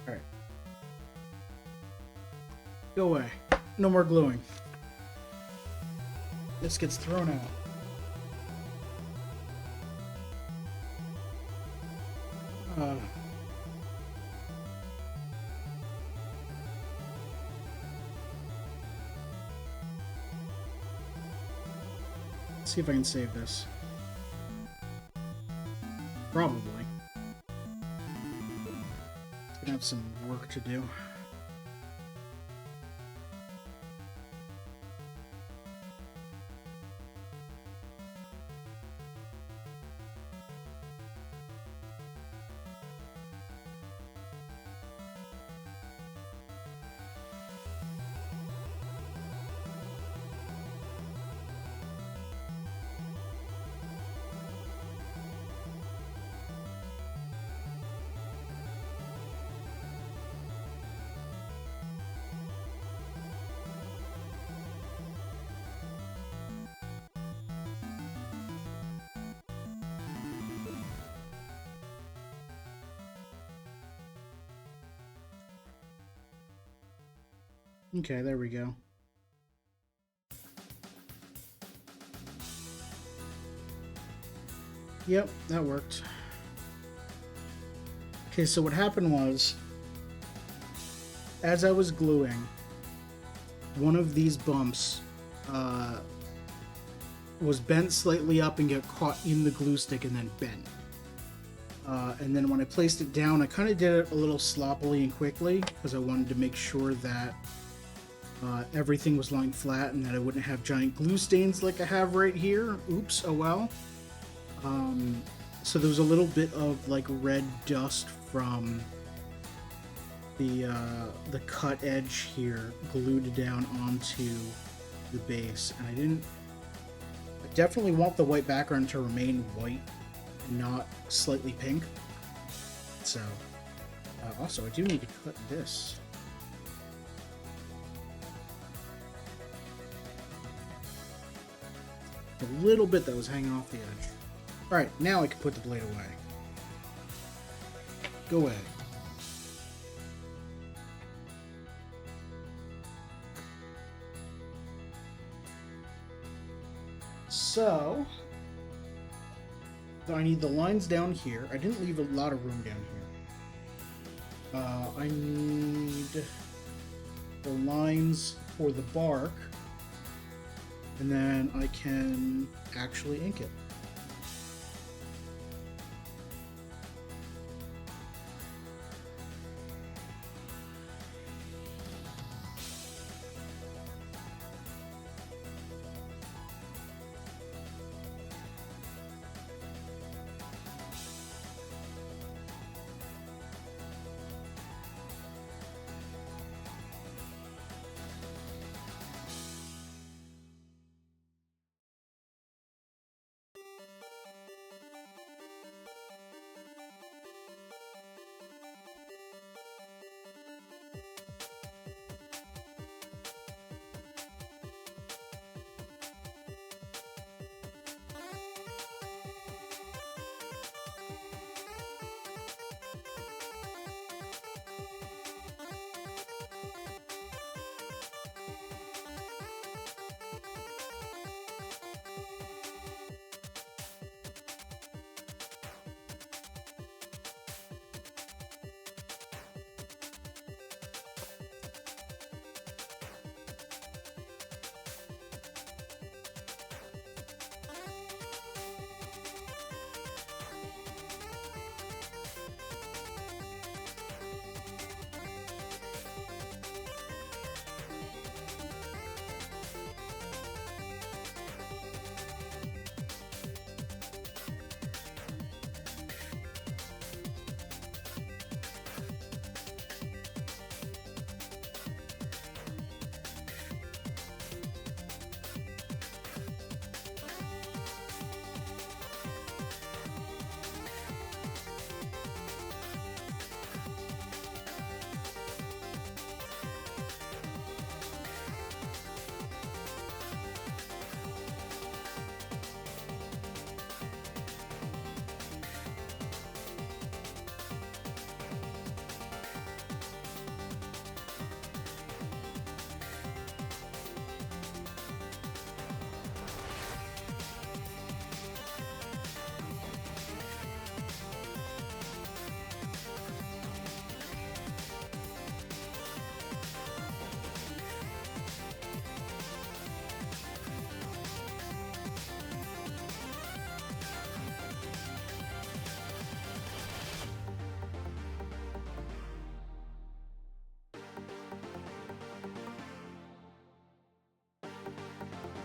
Alright. Go away. No more gluing. This gets thrown out. Let's see if I can save this. Probably. Gonna have some work to do. Okay, there we go. Yep, that worked. Okay, so what happened was, as I was gluing, one of these bumps was bent slightly up and got caught in the glue stick and then bent. And then when I placed it down, I kind of did it a little sloppily and quickly because I wanted to make sure that everything was lying flat and that I wouldn't have giant glue stains like I have right here. Oops, oh well. So there was a little bit of like red dust from the cut edge here glued down onto the base, and I definitely want the white background to remain white and not slightly pink. So also I do need to cut this. A little bit that was hanging off the edge. Alright, now I can put the blade away. Go away. So, I need the lines down here. I didn't leave a lot of room down here. I need the lines for the bark, and then I can actually ink it.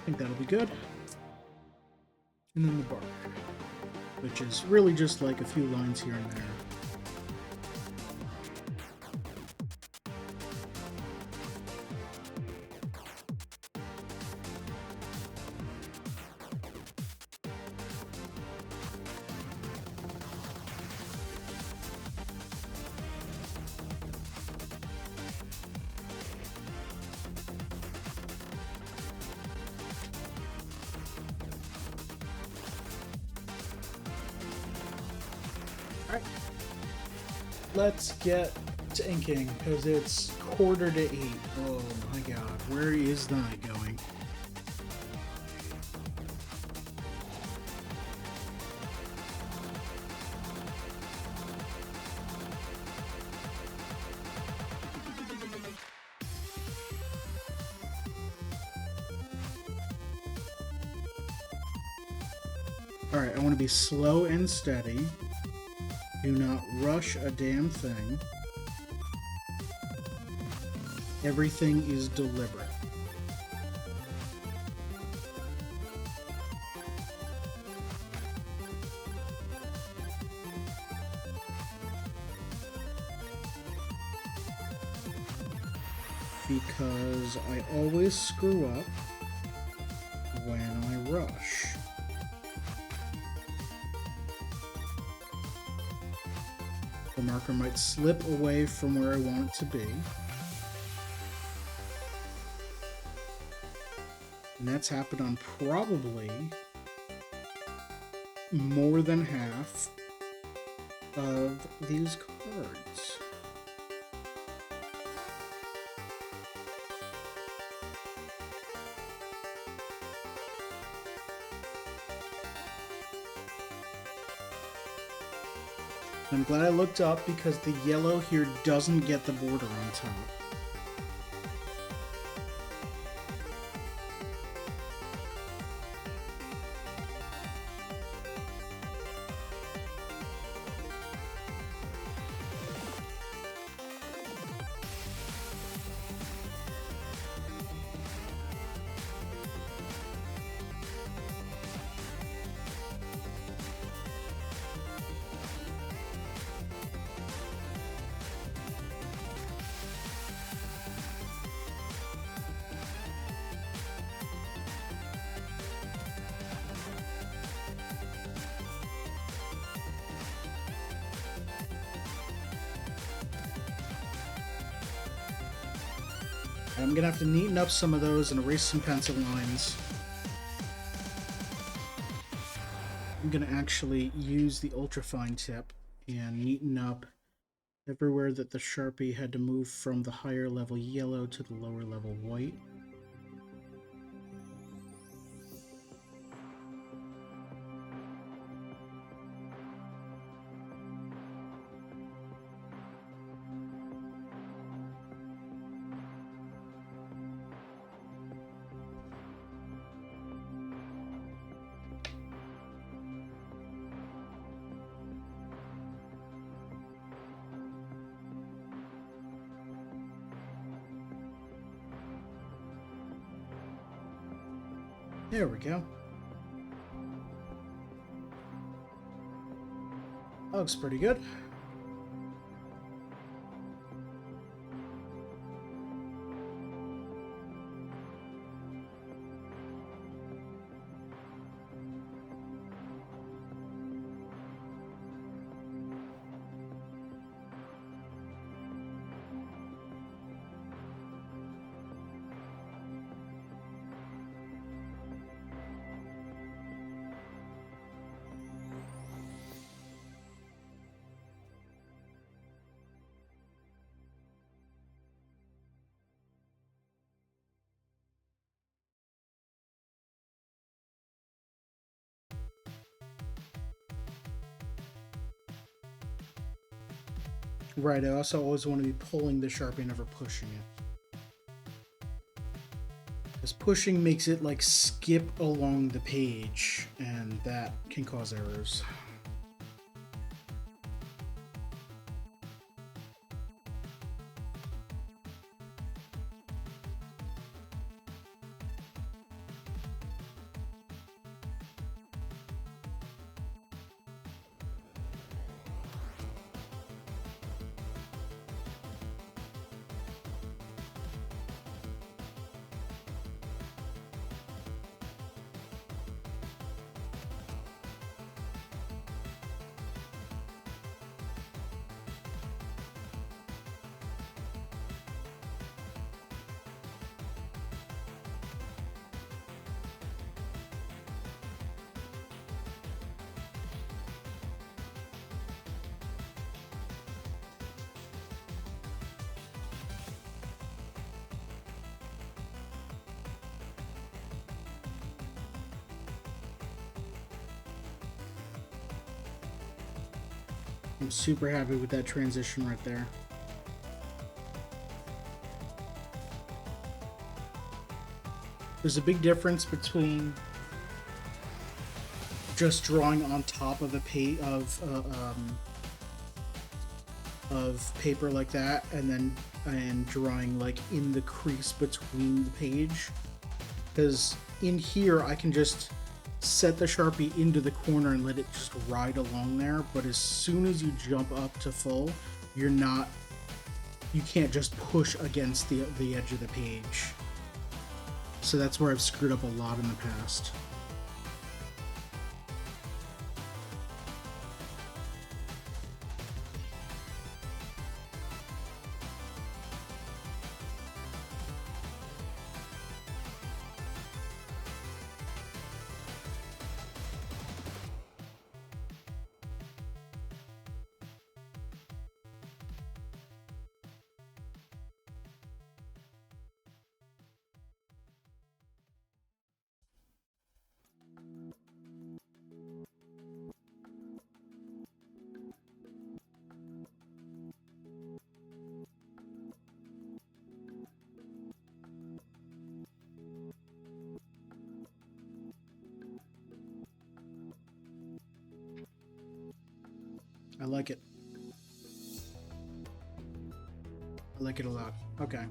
think that'll be good. And then the bark, which is really just like a few lines here and there. Alright, let's get to inking, because it's 7:45. Oh my god, where is the night going? Alright, I want to be slow and steady. Do not rush a damn thing. Everything is deliberate. Because I always screw up when I rush. The marker might slip away from where I want it to be. And that's happened on probably more than half of these cards. I'm glad I looked up because the yellow here doesn't get the border on top. I'm gonna have to neaten up some of those and erase some pencil lines. I'm gonna actually use the ultrafine tip and neaten up everywhere that the Sharpie had to move from the higher level yellow to the lower level white. There we go. That looks pretty good. Right, I also always want to be pulling the Sharpie, never pushing it. Because pushing makes it like skip along the page, and that can cause errors. I'm super happy with that transition right there. There's a big difference between just drawing on top of a page of paper like that, and drawing like in the crease between the page. Because in here, I can just set the Sharpie into the corner and let it just ride along there. But as soon as you jump up to full, you can't just push against the edge of the page. So that's where I've screwed up a lot in the past. I like it. I like it a lot. Okay.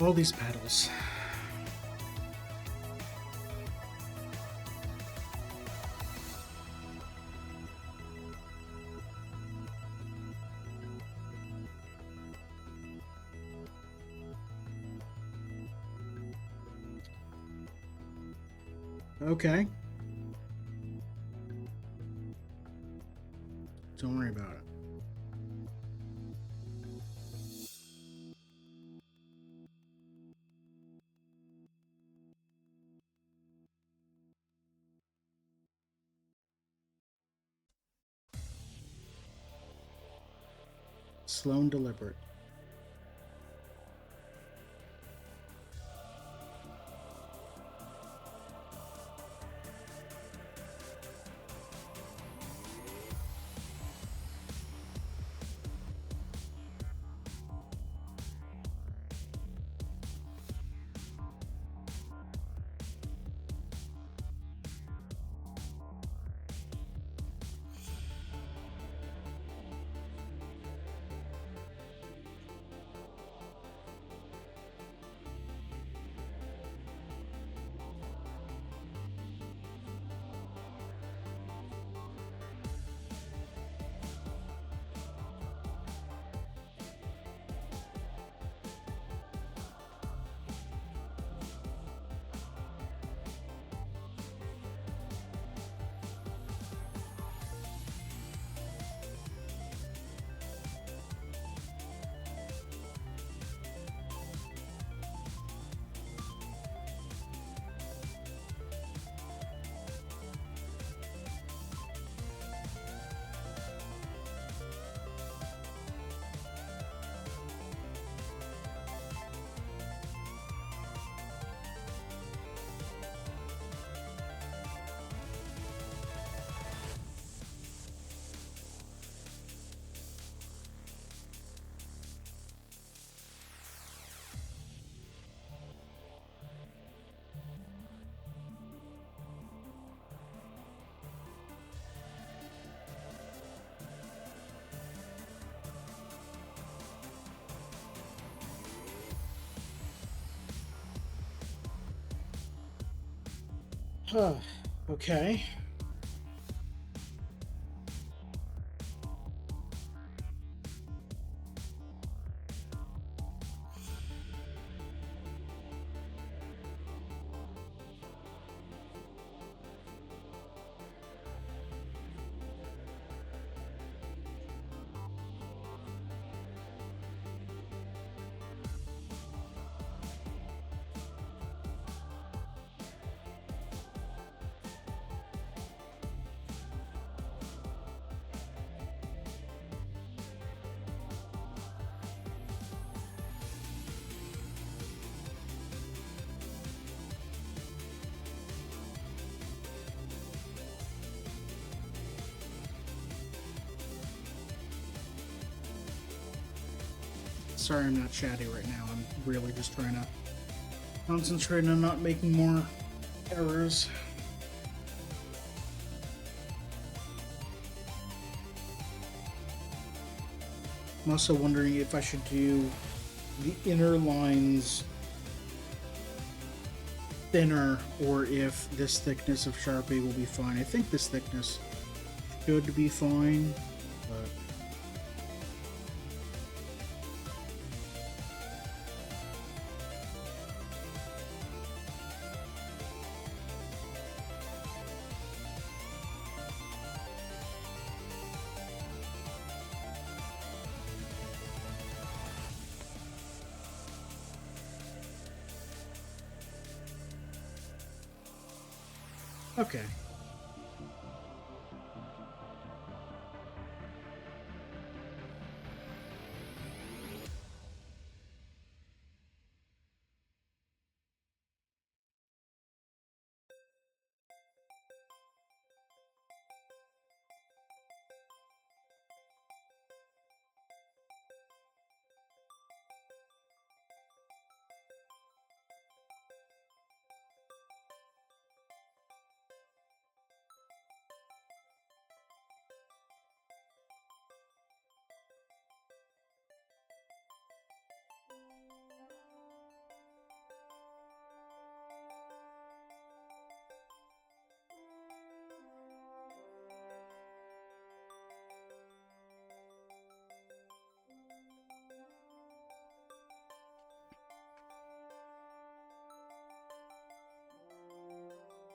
All these petals. Okay. Don't worry about it. Slow and deliberate. Okay. Sorry I'm not chatty right now. I'm really just trying to concentrate on not making more errors. I'm also wondering if I should do the inner lines thinner or if this thickness of Sharpie will be fine. I think this thickness should be fine, but okay.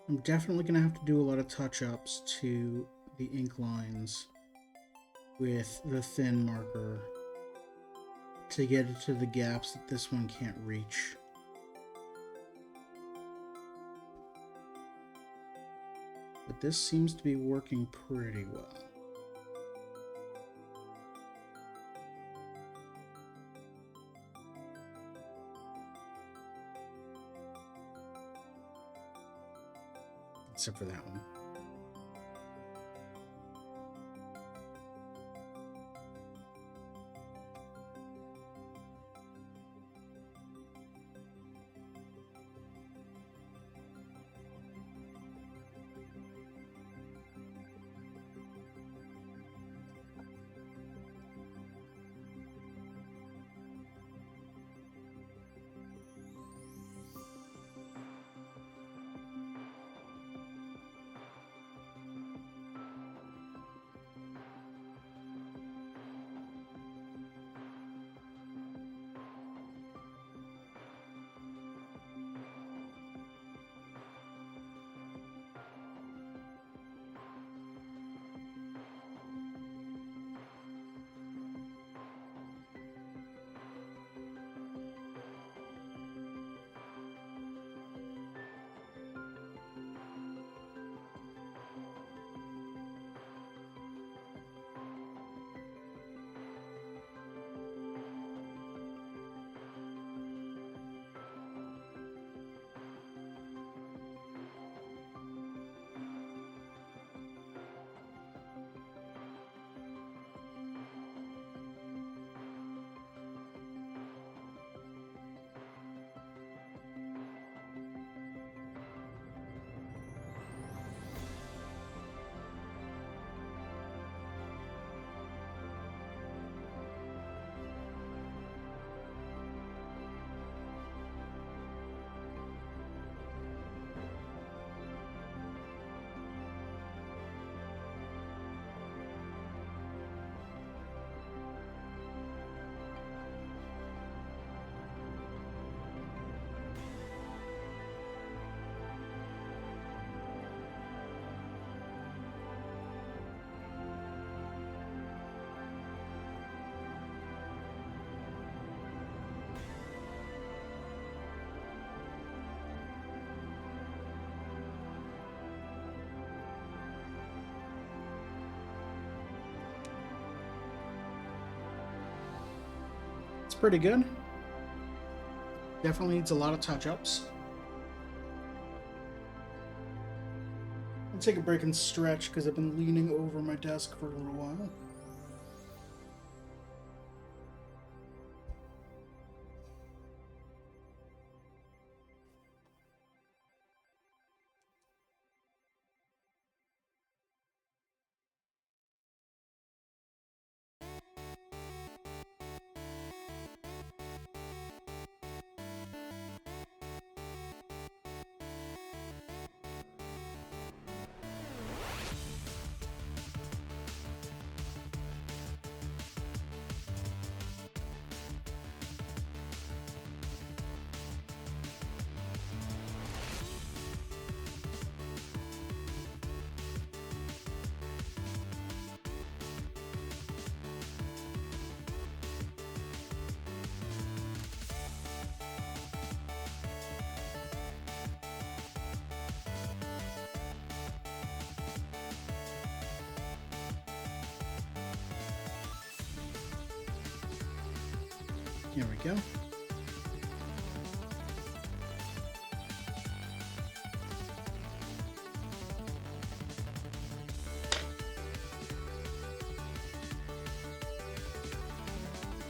I'm definitely going to have to do a lot of touch-ups to the ink lines with the thin marker to get it to the gaps that this one can't reach. But this seems to be working pretty well. Except for that one. pretty good. Definitely needs a lot of touch-ups. I'll take a break and stretch because I've been leaning over my desk for a little while. Here we go.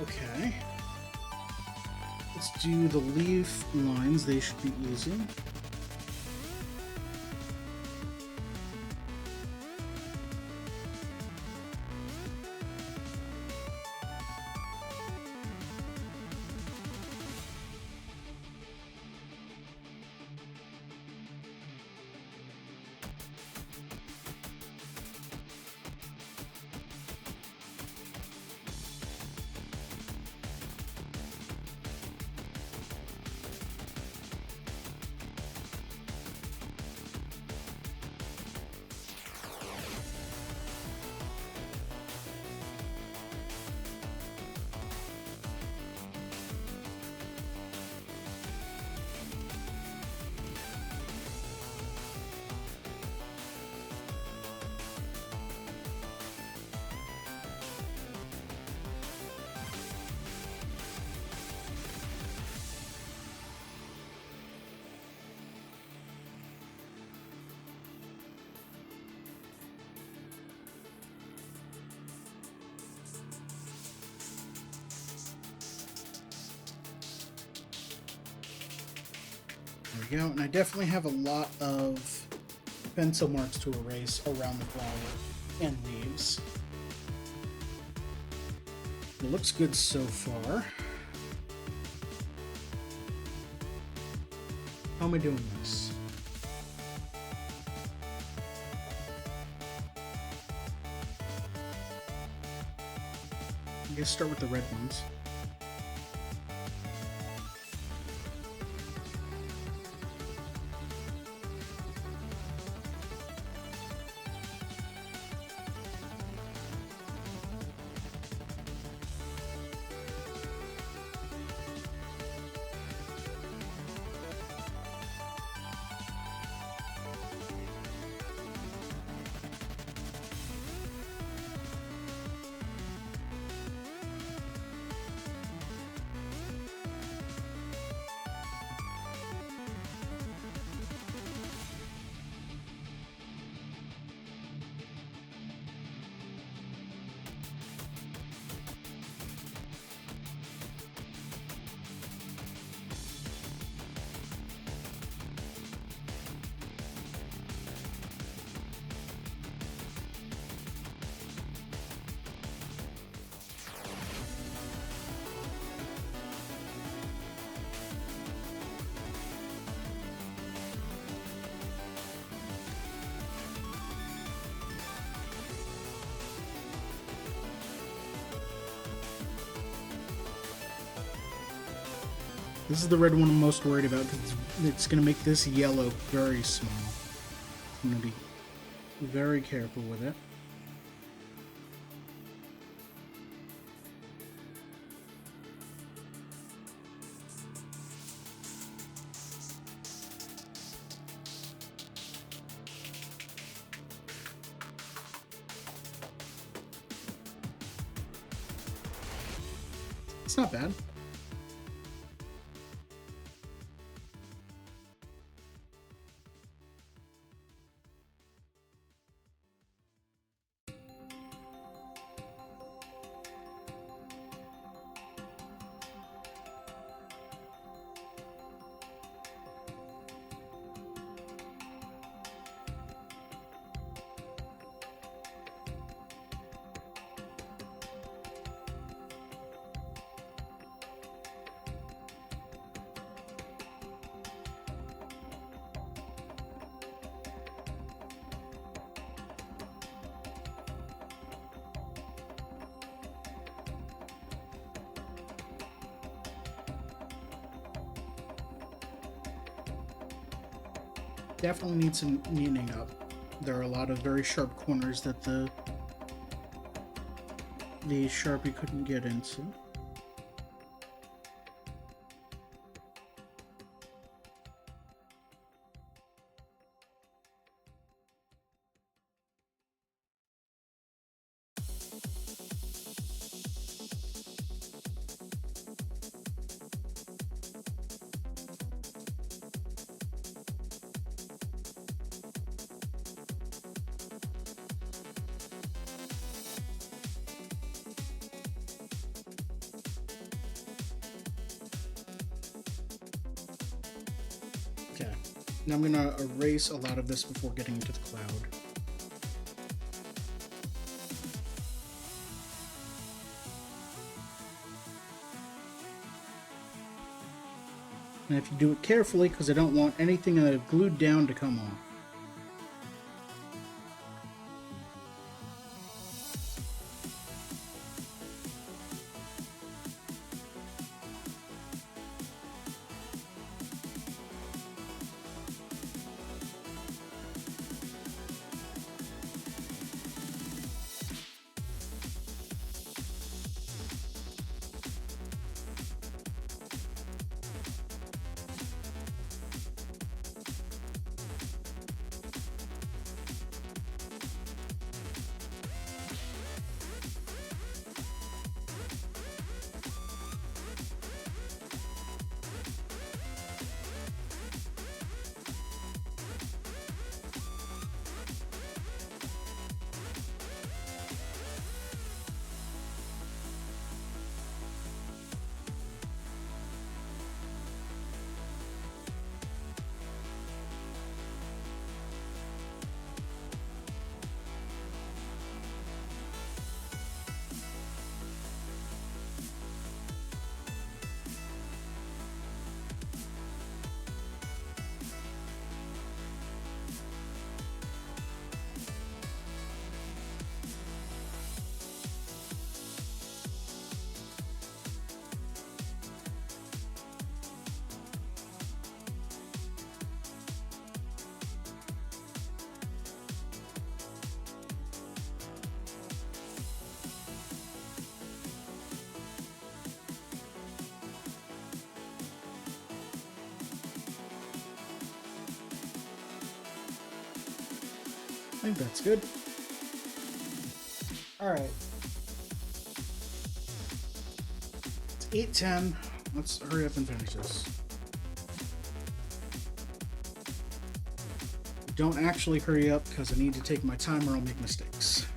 Okay. Let's do the leaf lines. They should be easy. There we go, and I definitely have a lot of pencil marks to erase around the flower and leaves. It looks good so far. How am I doing this? I guess start with the red ones. This is the red one I'm most worried about because it's going to make this yellow very small. I'm going to be very careful with it. It's not bad. definitely needs some neatening up. There are a lot of very sharp corners that the Sharpie couldn't get into. Okay, now I'm gonna erase a lot of this before getting into the cloud. And if you do it carefully, because I don't want anything that I've glued down to come off. I think that's good. Alright. It's 8:10. Let's hurry up and finish this. Don't actually hurry up because I need to take my time or I'll make mistakes.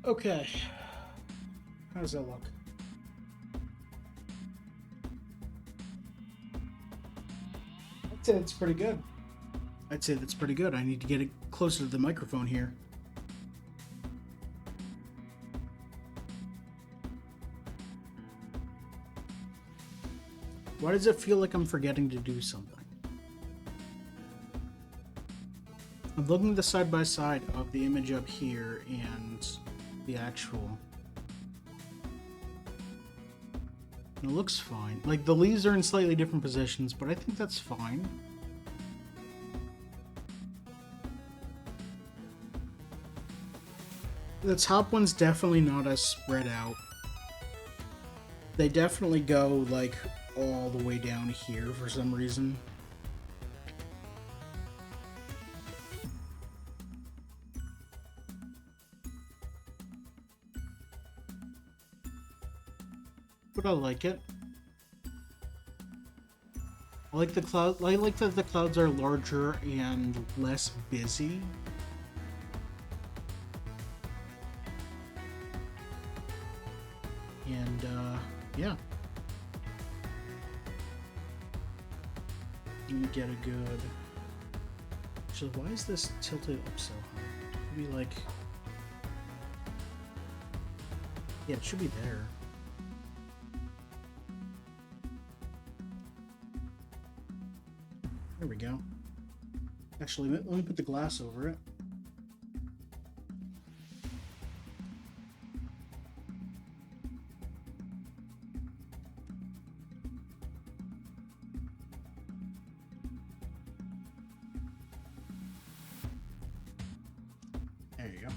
Okay. How does that look? I'd say it's pretty good. I'd say that's pretty good. I need to get it closer to the microphone here. Why does it feel like I'm forgetting to do something? I'm looking at the side by side of the image up here and the actual. And it looks fine. Like, the leaves are in slightly different positions, but I think that's fine. The top one's definitely not as spread out. They definitely go, like, all the way down here for some reason. But I like it. I like the cloud. I like that the clouds are larger and less busy. And yeah. Let me get a good. Actually, why is this tilted up so high? It could be like. Yeah, it should be there. There we go. Actually, let me put the glass over it. There you go.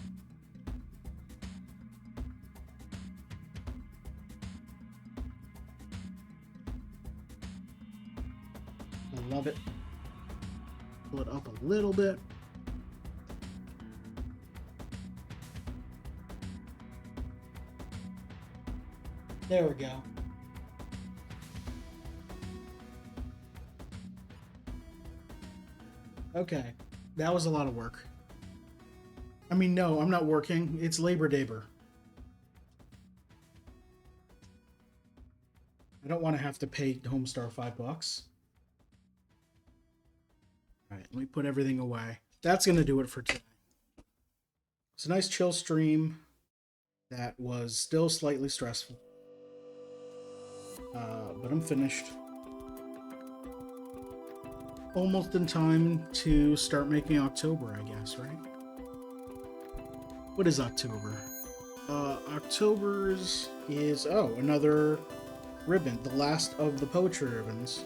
I love it. Pull it up a little bit. There we go. Okay, that was a lot of work. I mean, no, I'm not working. It's Labor Day-ber. I don't want to have to pay Homestar $5. Alright, let me put everything away. That's going to do it for today. It's a nice chill stream that was still slightly stressful. But I'm finished. Almost in time to start making October, I guess, right? What is October? October's is, oh, another ribbon. The last of the poetry ribbons.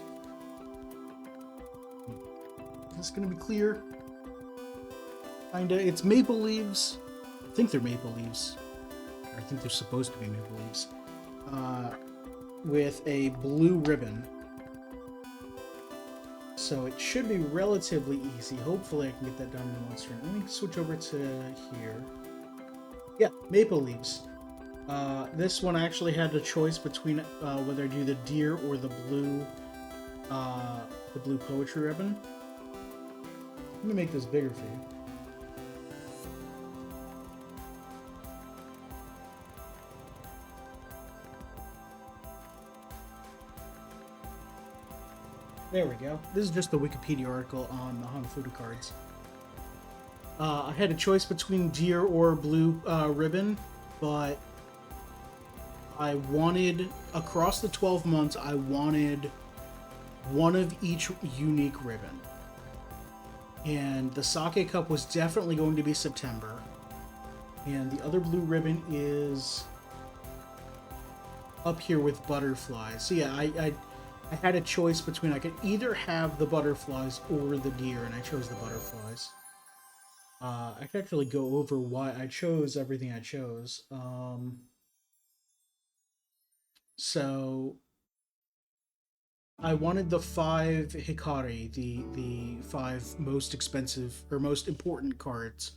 Is this gonna be clear? Kinda. It's maple leaves. I think they're maple leaves. Or I think they're supposed to be maple leaves. With a blue ribbon. So it should be relatively easy. Hopefully I can get that done in one stream. Let me switch over to here. Yeah, maple leaves. This one I actually had a choice between whether I do the deer or the blue poetry ribbon. Let me make this bigger for you. There we go. This is just the Wikipedia article on the Hanafuda cards. I had a choice between deer or blue ribbon, but I wanted, across the 12 months, I wanted one of each unique ribbon. And the Sake Cup was definitely going to be September. And the other blue ribbon is up here with butterflies. So yeah, I had a choice between, I could either have the butterflies or the deer, and I chose the butterflies. I could actually go over why I chose everything I chose. So I wanted the 5 Hikari, the 5 most expensive or most important cards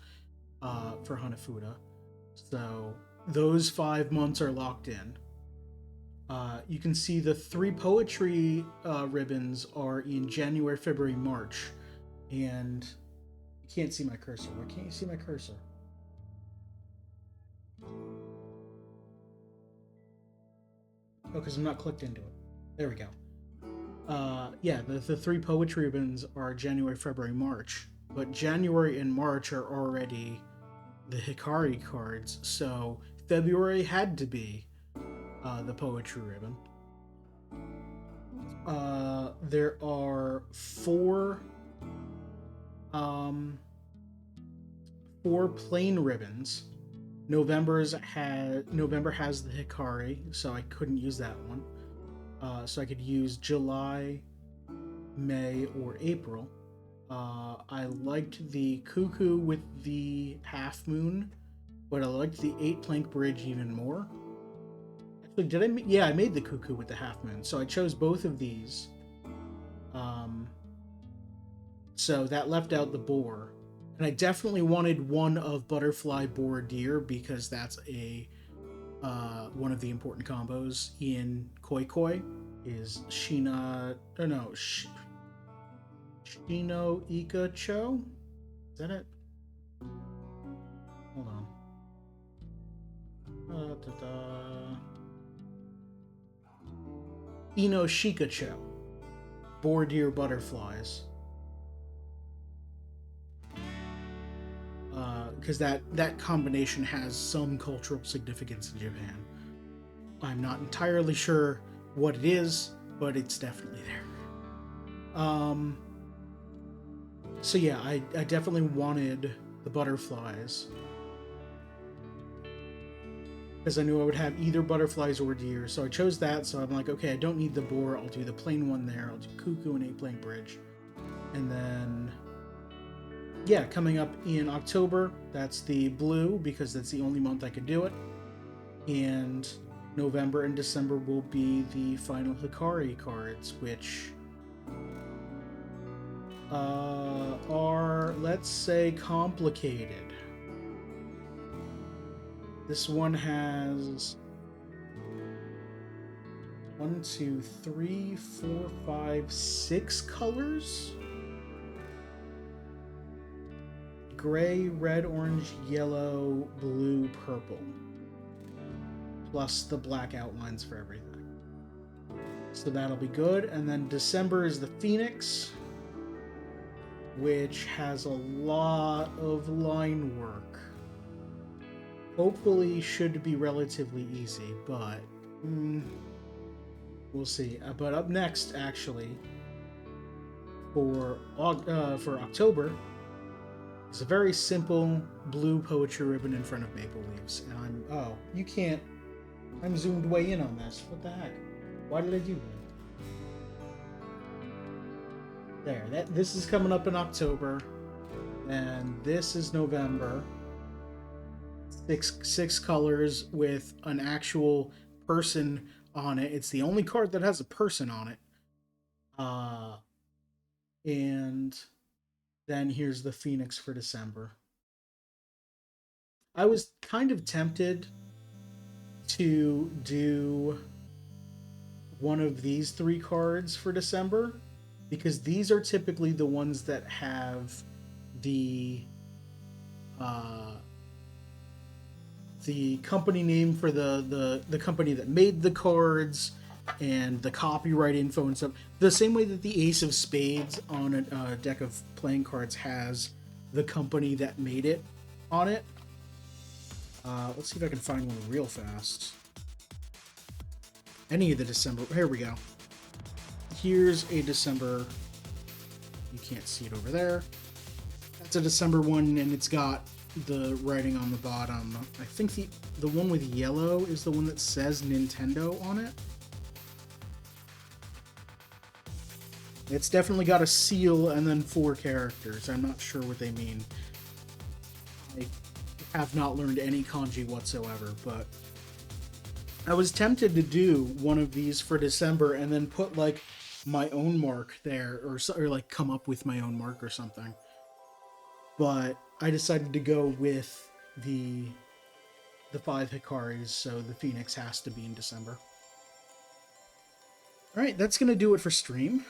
for Hanafuda. So those 5 months are locked in. You can see the 3 poetry ribbons are in January, February, March, and you can't see my cursor. Why can't you see my cursor? Oh, because I'm not clicked into it. There we go. Yeah, the three poetry ribbons are January, February, March. But January and March are already the Hikari cards, so February had to be the poetry ribbon. There are um, four plain ribbons. November has the Hikari, so I couldn't use that one. So I could use July, May, or April. I liked the Cuckoo with the half moon, but I liked the 8-plank bridge even more. Actually, did I? Yeah, I made the Cuckoo with the half moon, so I chose both of these. Um, so that left out the boar, and I definitely wanted one of butterfly, boar, deer because that's a one of the important combos in Koi Koi is Shina. Or no, Shino Ika Cho. Is that it? Hold on. Ino Shikacho. Boar deer butterflies. Because that combination has some cultural significance in Japan. I'm not entirely sure what it is, but it's definitely there. So yeah, I definitely wanted the butterflies because I knew I would have either butterflies or deer. So I chose that. So I'm like, okay, I don't need the boar. I'll do the plain one there. I'll do Cuckoo and 8-plank bridge, and then yeah, coming up in October, that's the blue because that's the only month I could do it. And November and December will be the final Hikari cards, which are, let's say, complicated. This one has 1, 2, 3, 4, 5, 6 colors. Gray, red, orange, yellow, blue, purple. Plus the black outlines for everything. So that'll be good. And then December is the Phoenix, which has a lot of line work. Hopefully should be relatively easy, but we'll see. But up next, actually, for October, it's a very simple blue poetry ribbon in front of maple leaves. And you can't. I'm zoomed way in on this. What the heck? Why did I do that? There. This is coming up in October, and this is November. Six colors with an actual person on it. It's the only card that has a person on it. And then here's the Phoenix for December. I was kind of tempted to do one of these 3 cards for December because these are typically the ones that have the company name for the company that made the cards and the copyright info and stuff. The same way that the Ace of Spades on a deck of playing cards has the company that made it on it. Let's see if I can find one real fast. Any of the December. Here we go. Here's a December. You can't see it over there. That's a December one, and it's got the writing on the bottom. I think the one with yellow is the one that says Nintendo on it. It's definitely got a seal and then 4 characters. I'm not sure what they mean. I have not learned any kanji whatsoever, but I was tempted to do one of these for December and then put like my own mark there or like come up with my own mark or something. But I decided to go with the 5 Hikaris, so the Phoenix has to be in December. Alright, that's going to do it for stream.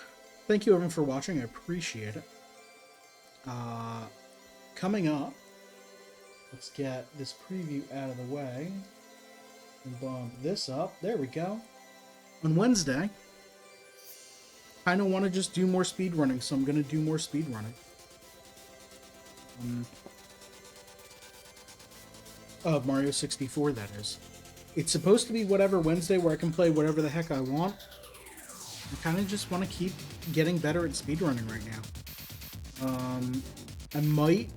Thank you everyone for watching, I appreciate it. Coming up, let's get this preview out of the way and bump this up. There we go. On Wednesday, kind of want to just do more speedrunning, so I'm going to do more speedrunning. Of Mario 64, that is. It's supposed to be whatever Wednesday where I can play whatever the heck I want. I kind of just want to keep getting better at speedrunning right now. I might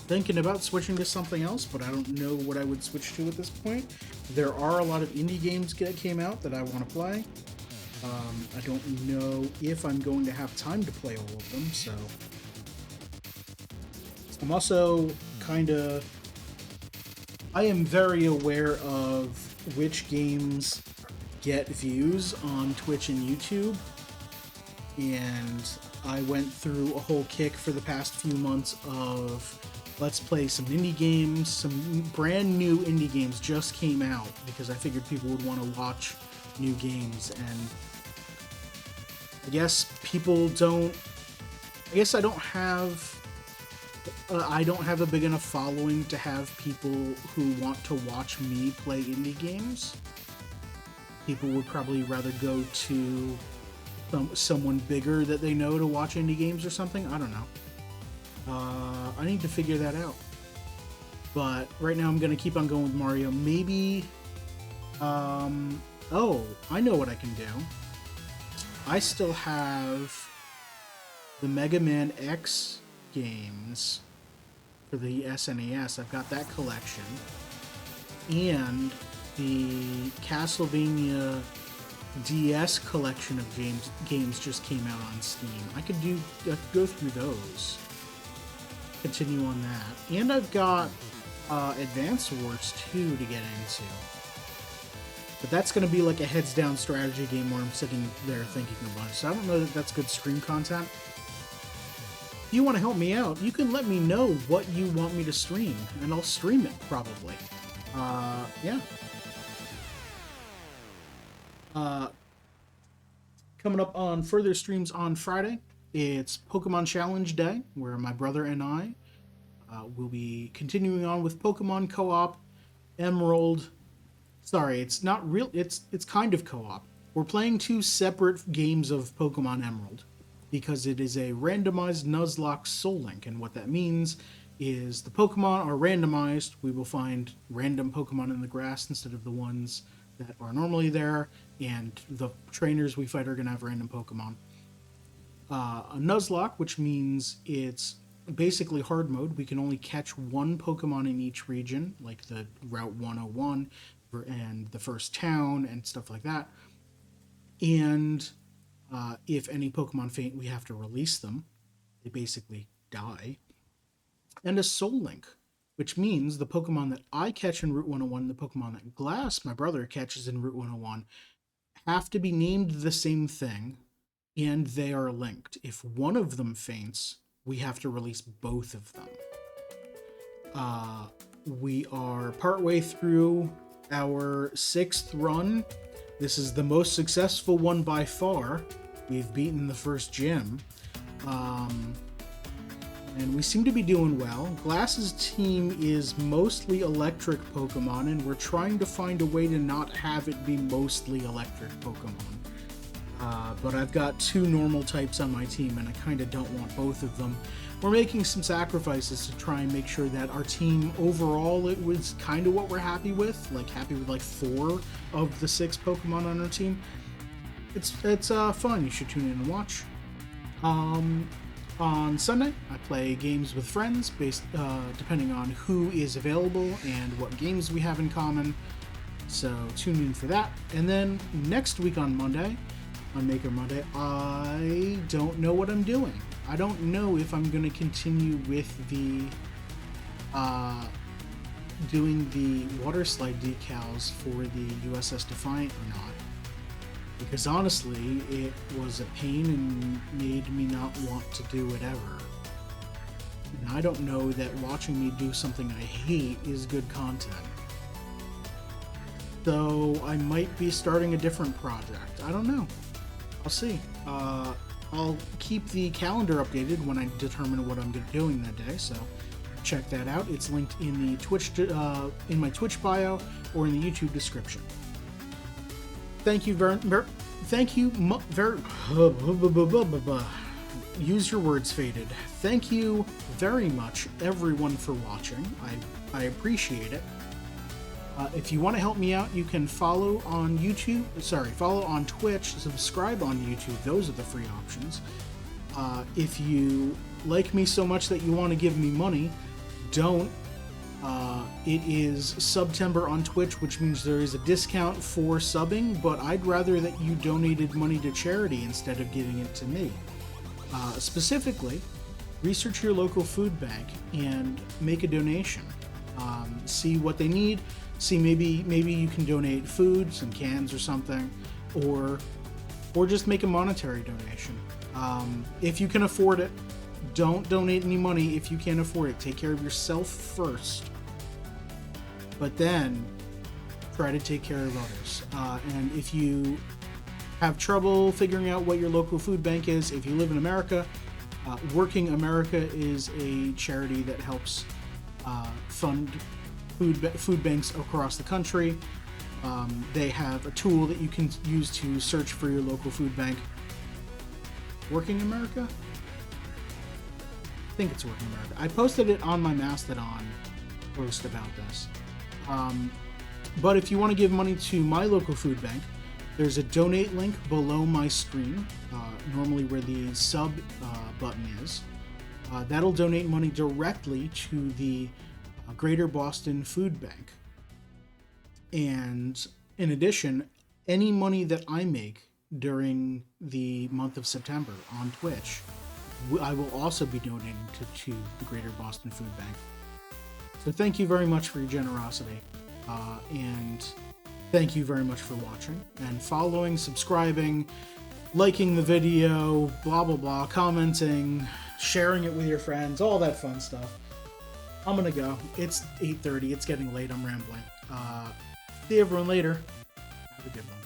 thinking about switching to something else, but I don't know what I would switch to at this point. There are a lot of indie games that came out that I want to play. I don't know if I'm going to have time to play all of them, so... I'm also kind of... I am very aware of which games get views on Twitch and YouTube, and I went through a whole kick for the past few months of let's play some indie games. Some brand new indie games just came out because I figured people would want to watch new games, and I guess people don't... I guess I don't have a big enough following to have people who want to watch me play indie games. People would probably rather go to someone bigger that they know to watch indie games or something. I don't know. I need to figure that out. But right now I'm going to keep on going with Mario. Maybe... oh, I know what I can do. I still have the Mega Man X games for the SNES. I've got that collection. And the Castlevania DS collection of games just came out on Steam. I could go through those. Continue on that. And I've got Advance Wars 2 to get into. But that's going to be like a heads-down strategy game where I'm sitting there thinking a bunch. So I don't know that that's good stream content. If you want to help me out, you can let me know what you want me to stream, and I'll stream it, probably. Yeah. Coming up on further streams on Friday, it's Pokemon Challenge Day, where my brother and I will be continuing on with Pokemon Co-op Emerald. Sorry, it's not real. It's kind of co-op. We're playing two separate games of Pokemon Emerald because it is a randomized Nuzlocke Soul Link, and what that means is the Pokemon are randomized. We will find random Pokemon in the grass instead of the ones that are normally there, and the trainers we fight are going to have random Pokemon. A Nuzlocke, which means it's basically hard mode. We can only catch one Pokemon in each region, like the Route 101 and the first town and stuff like that. And if any Pokemon faint, we have to release them. They basically die. And a Soul Link, which means the Pokemon that I catch in Route 101 and the Pokemon that Glass, my brother, catches in Route 101 have to be named the same thing, and they are linked. If one of them faints, we have to release both of them. We are partway through our 6th run. This is the most successful one by far. We've beaten the first gym. And we seem to be doing well. Glass's team is mostly electric Pokemon, and we're trying to find a way to not have it be mostly electric Pokemon. But I've got 2 normal types on my team, and I kind of don't want both of them. We're making some sacrifices to try and make sure that our team overall, it was kind of what we're happy with. Like, happy with like 4 of the 6 Pokemon on our team. It's fun. You should tune in and watch. On Sunday, I play games with friends, based depending on who is available and what games we have in common. So tune in for that. And then next week on Monday, on Maker Monday, I don't know what I'm doing. I don't know if I'm going to continue with the doing the water slide decals for the USS Defiant or not. Because honestly, it was a pain and made me not want to do it ever. And I don't know that watching me do something I hate is good content. So I might be starting a different project. I don't know. I'll see. I'll keep the calendar updated when I determine what I'm doing that day, so check that out. It's linked in the Twitch, in my Twitch bio or in the YouTube description. Thank you thank you very use your words, Faded. Thank you very much, everyone, for watching. I appreciate it. If you want to help me out, you can follow on YouTube. Sorry, follow on Twitch, subscribe on YouTube. Those are the free options. If you like me so much that you want to give me money, don't. It is September on Twitch, which means there is a discount for subbing, but I'd rather that you donated money to charity instead of giving it to me. Specifically, research your local food bank and make a donation. See what they need. See, maybe you can donate food, some cans or something, or just make a monetary donation. If you can afford it, don't donate any money if you can't afford it. Take care of yourself first, but then try to take care of others. And if you have trouble figuring out what your local food bank is, if you live in America, Working America is a charity that helps fund food banks across the country. They have a tool that you can use to search for your local food bank. Working America? I think it's Working America. I posted it on my Mastodon post about this. But if you want to give money to my local food bank, there's a donate link below my screen, normally where the sub button is. That'll donate money directly to the Greater Boston Food Bank. And in addition, any money that I make during the month of September on Twitch, I will also be donating to the Greater Boston Food Bank. So thank you very much for your generosity. And thank you very much for watching and following, subscribing, liking the video, blah, blah, blah, commenting, sharing it with your friends, all that fun stuff. I'm gonna go. It's 8:30. It's getting late. I'm rambling. See everyone later. Have a good one.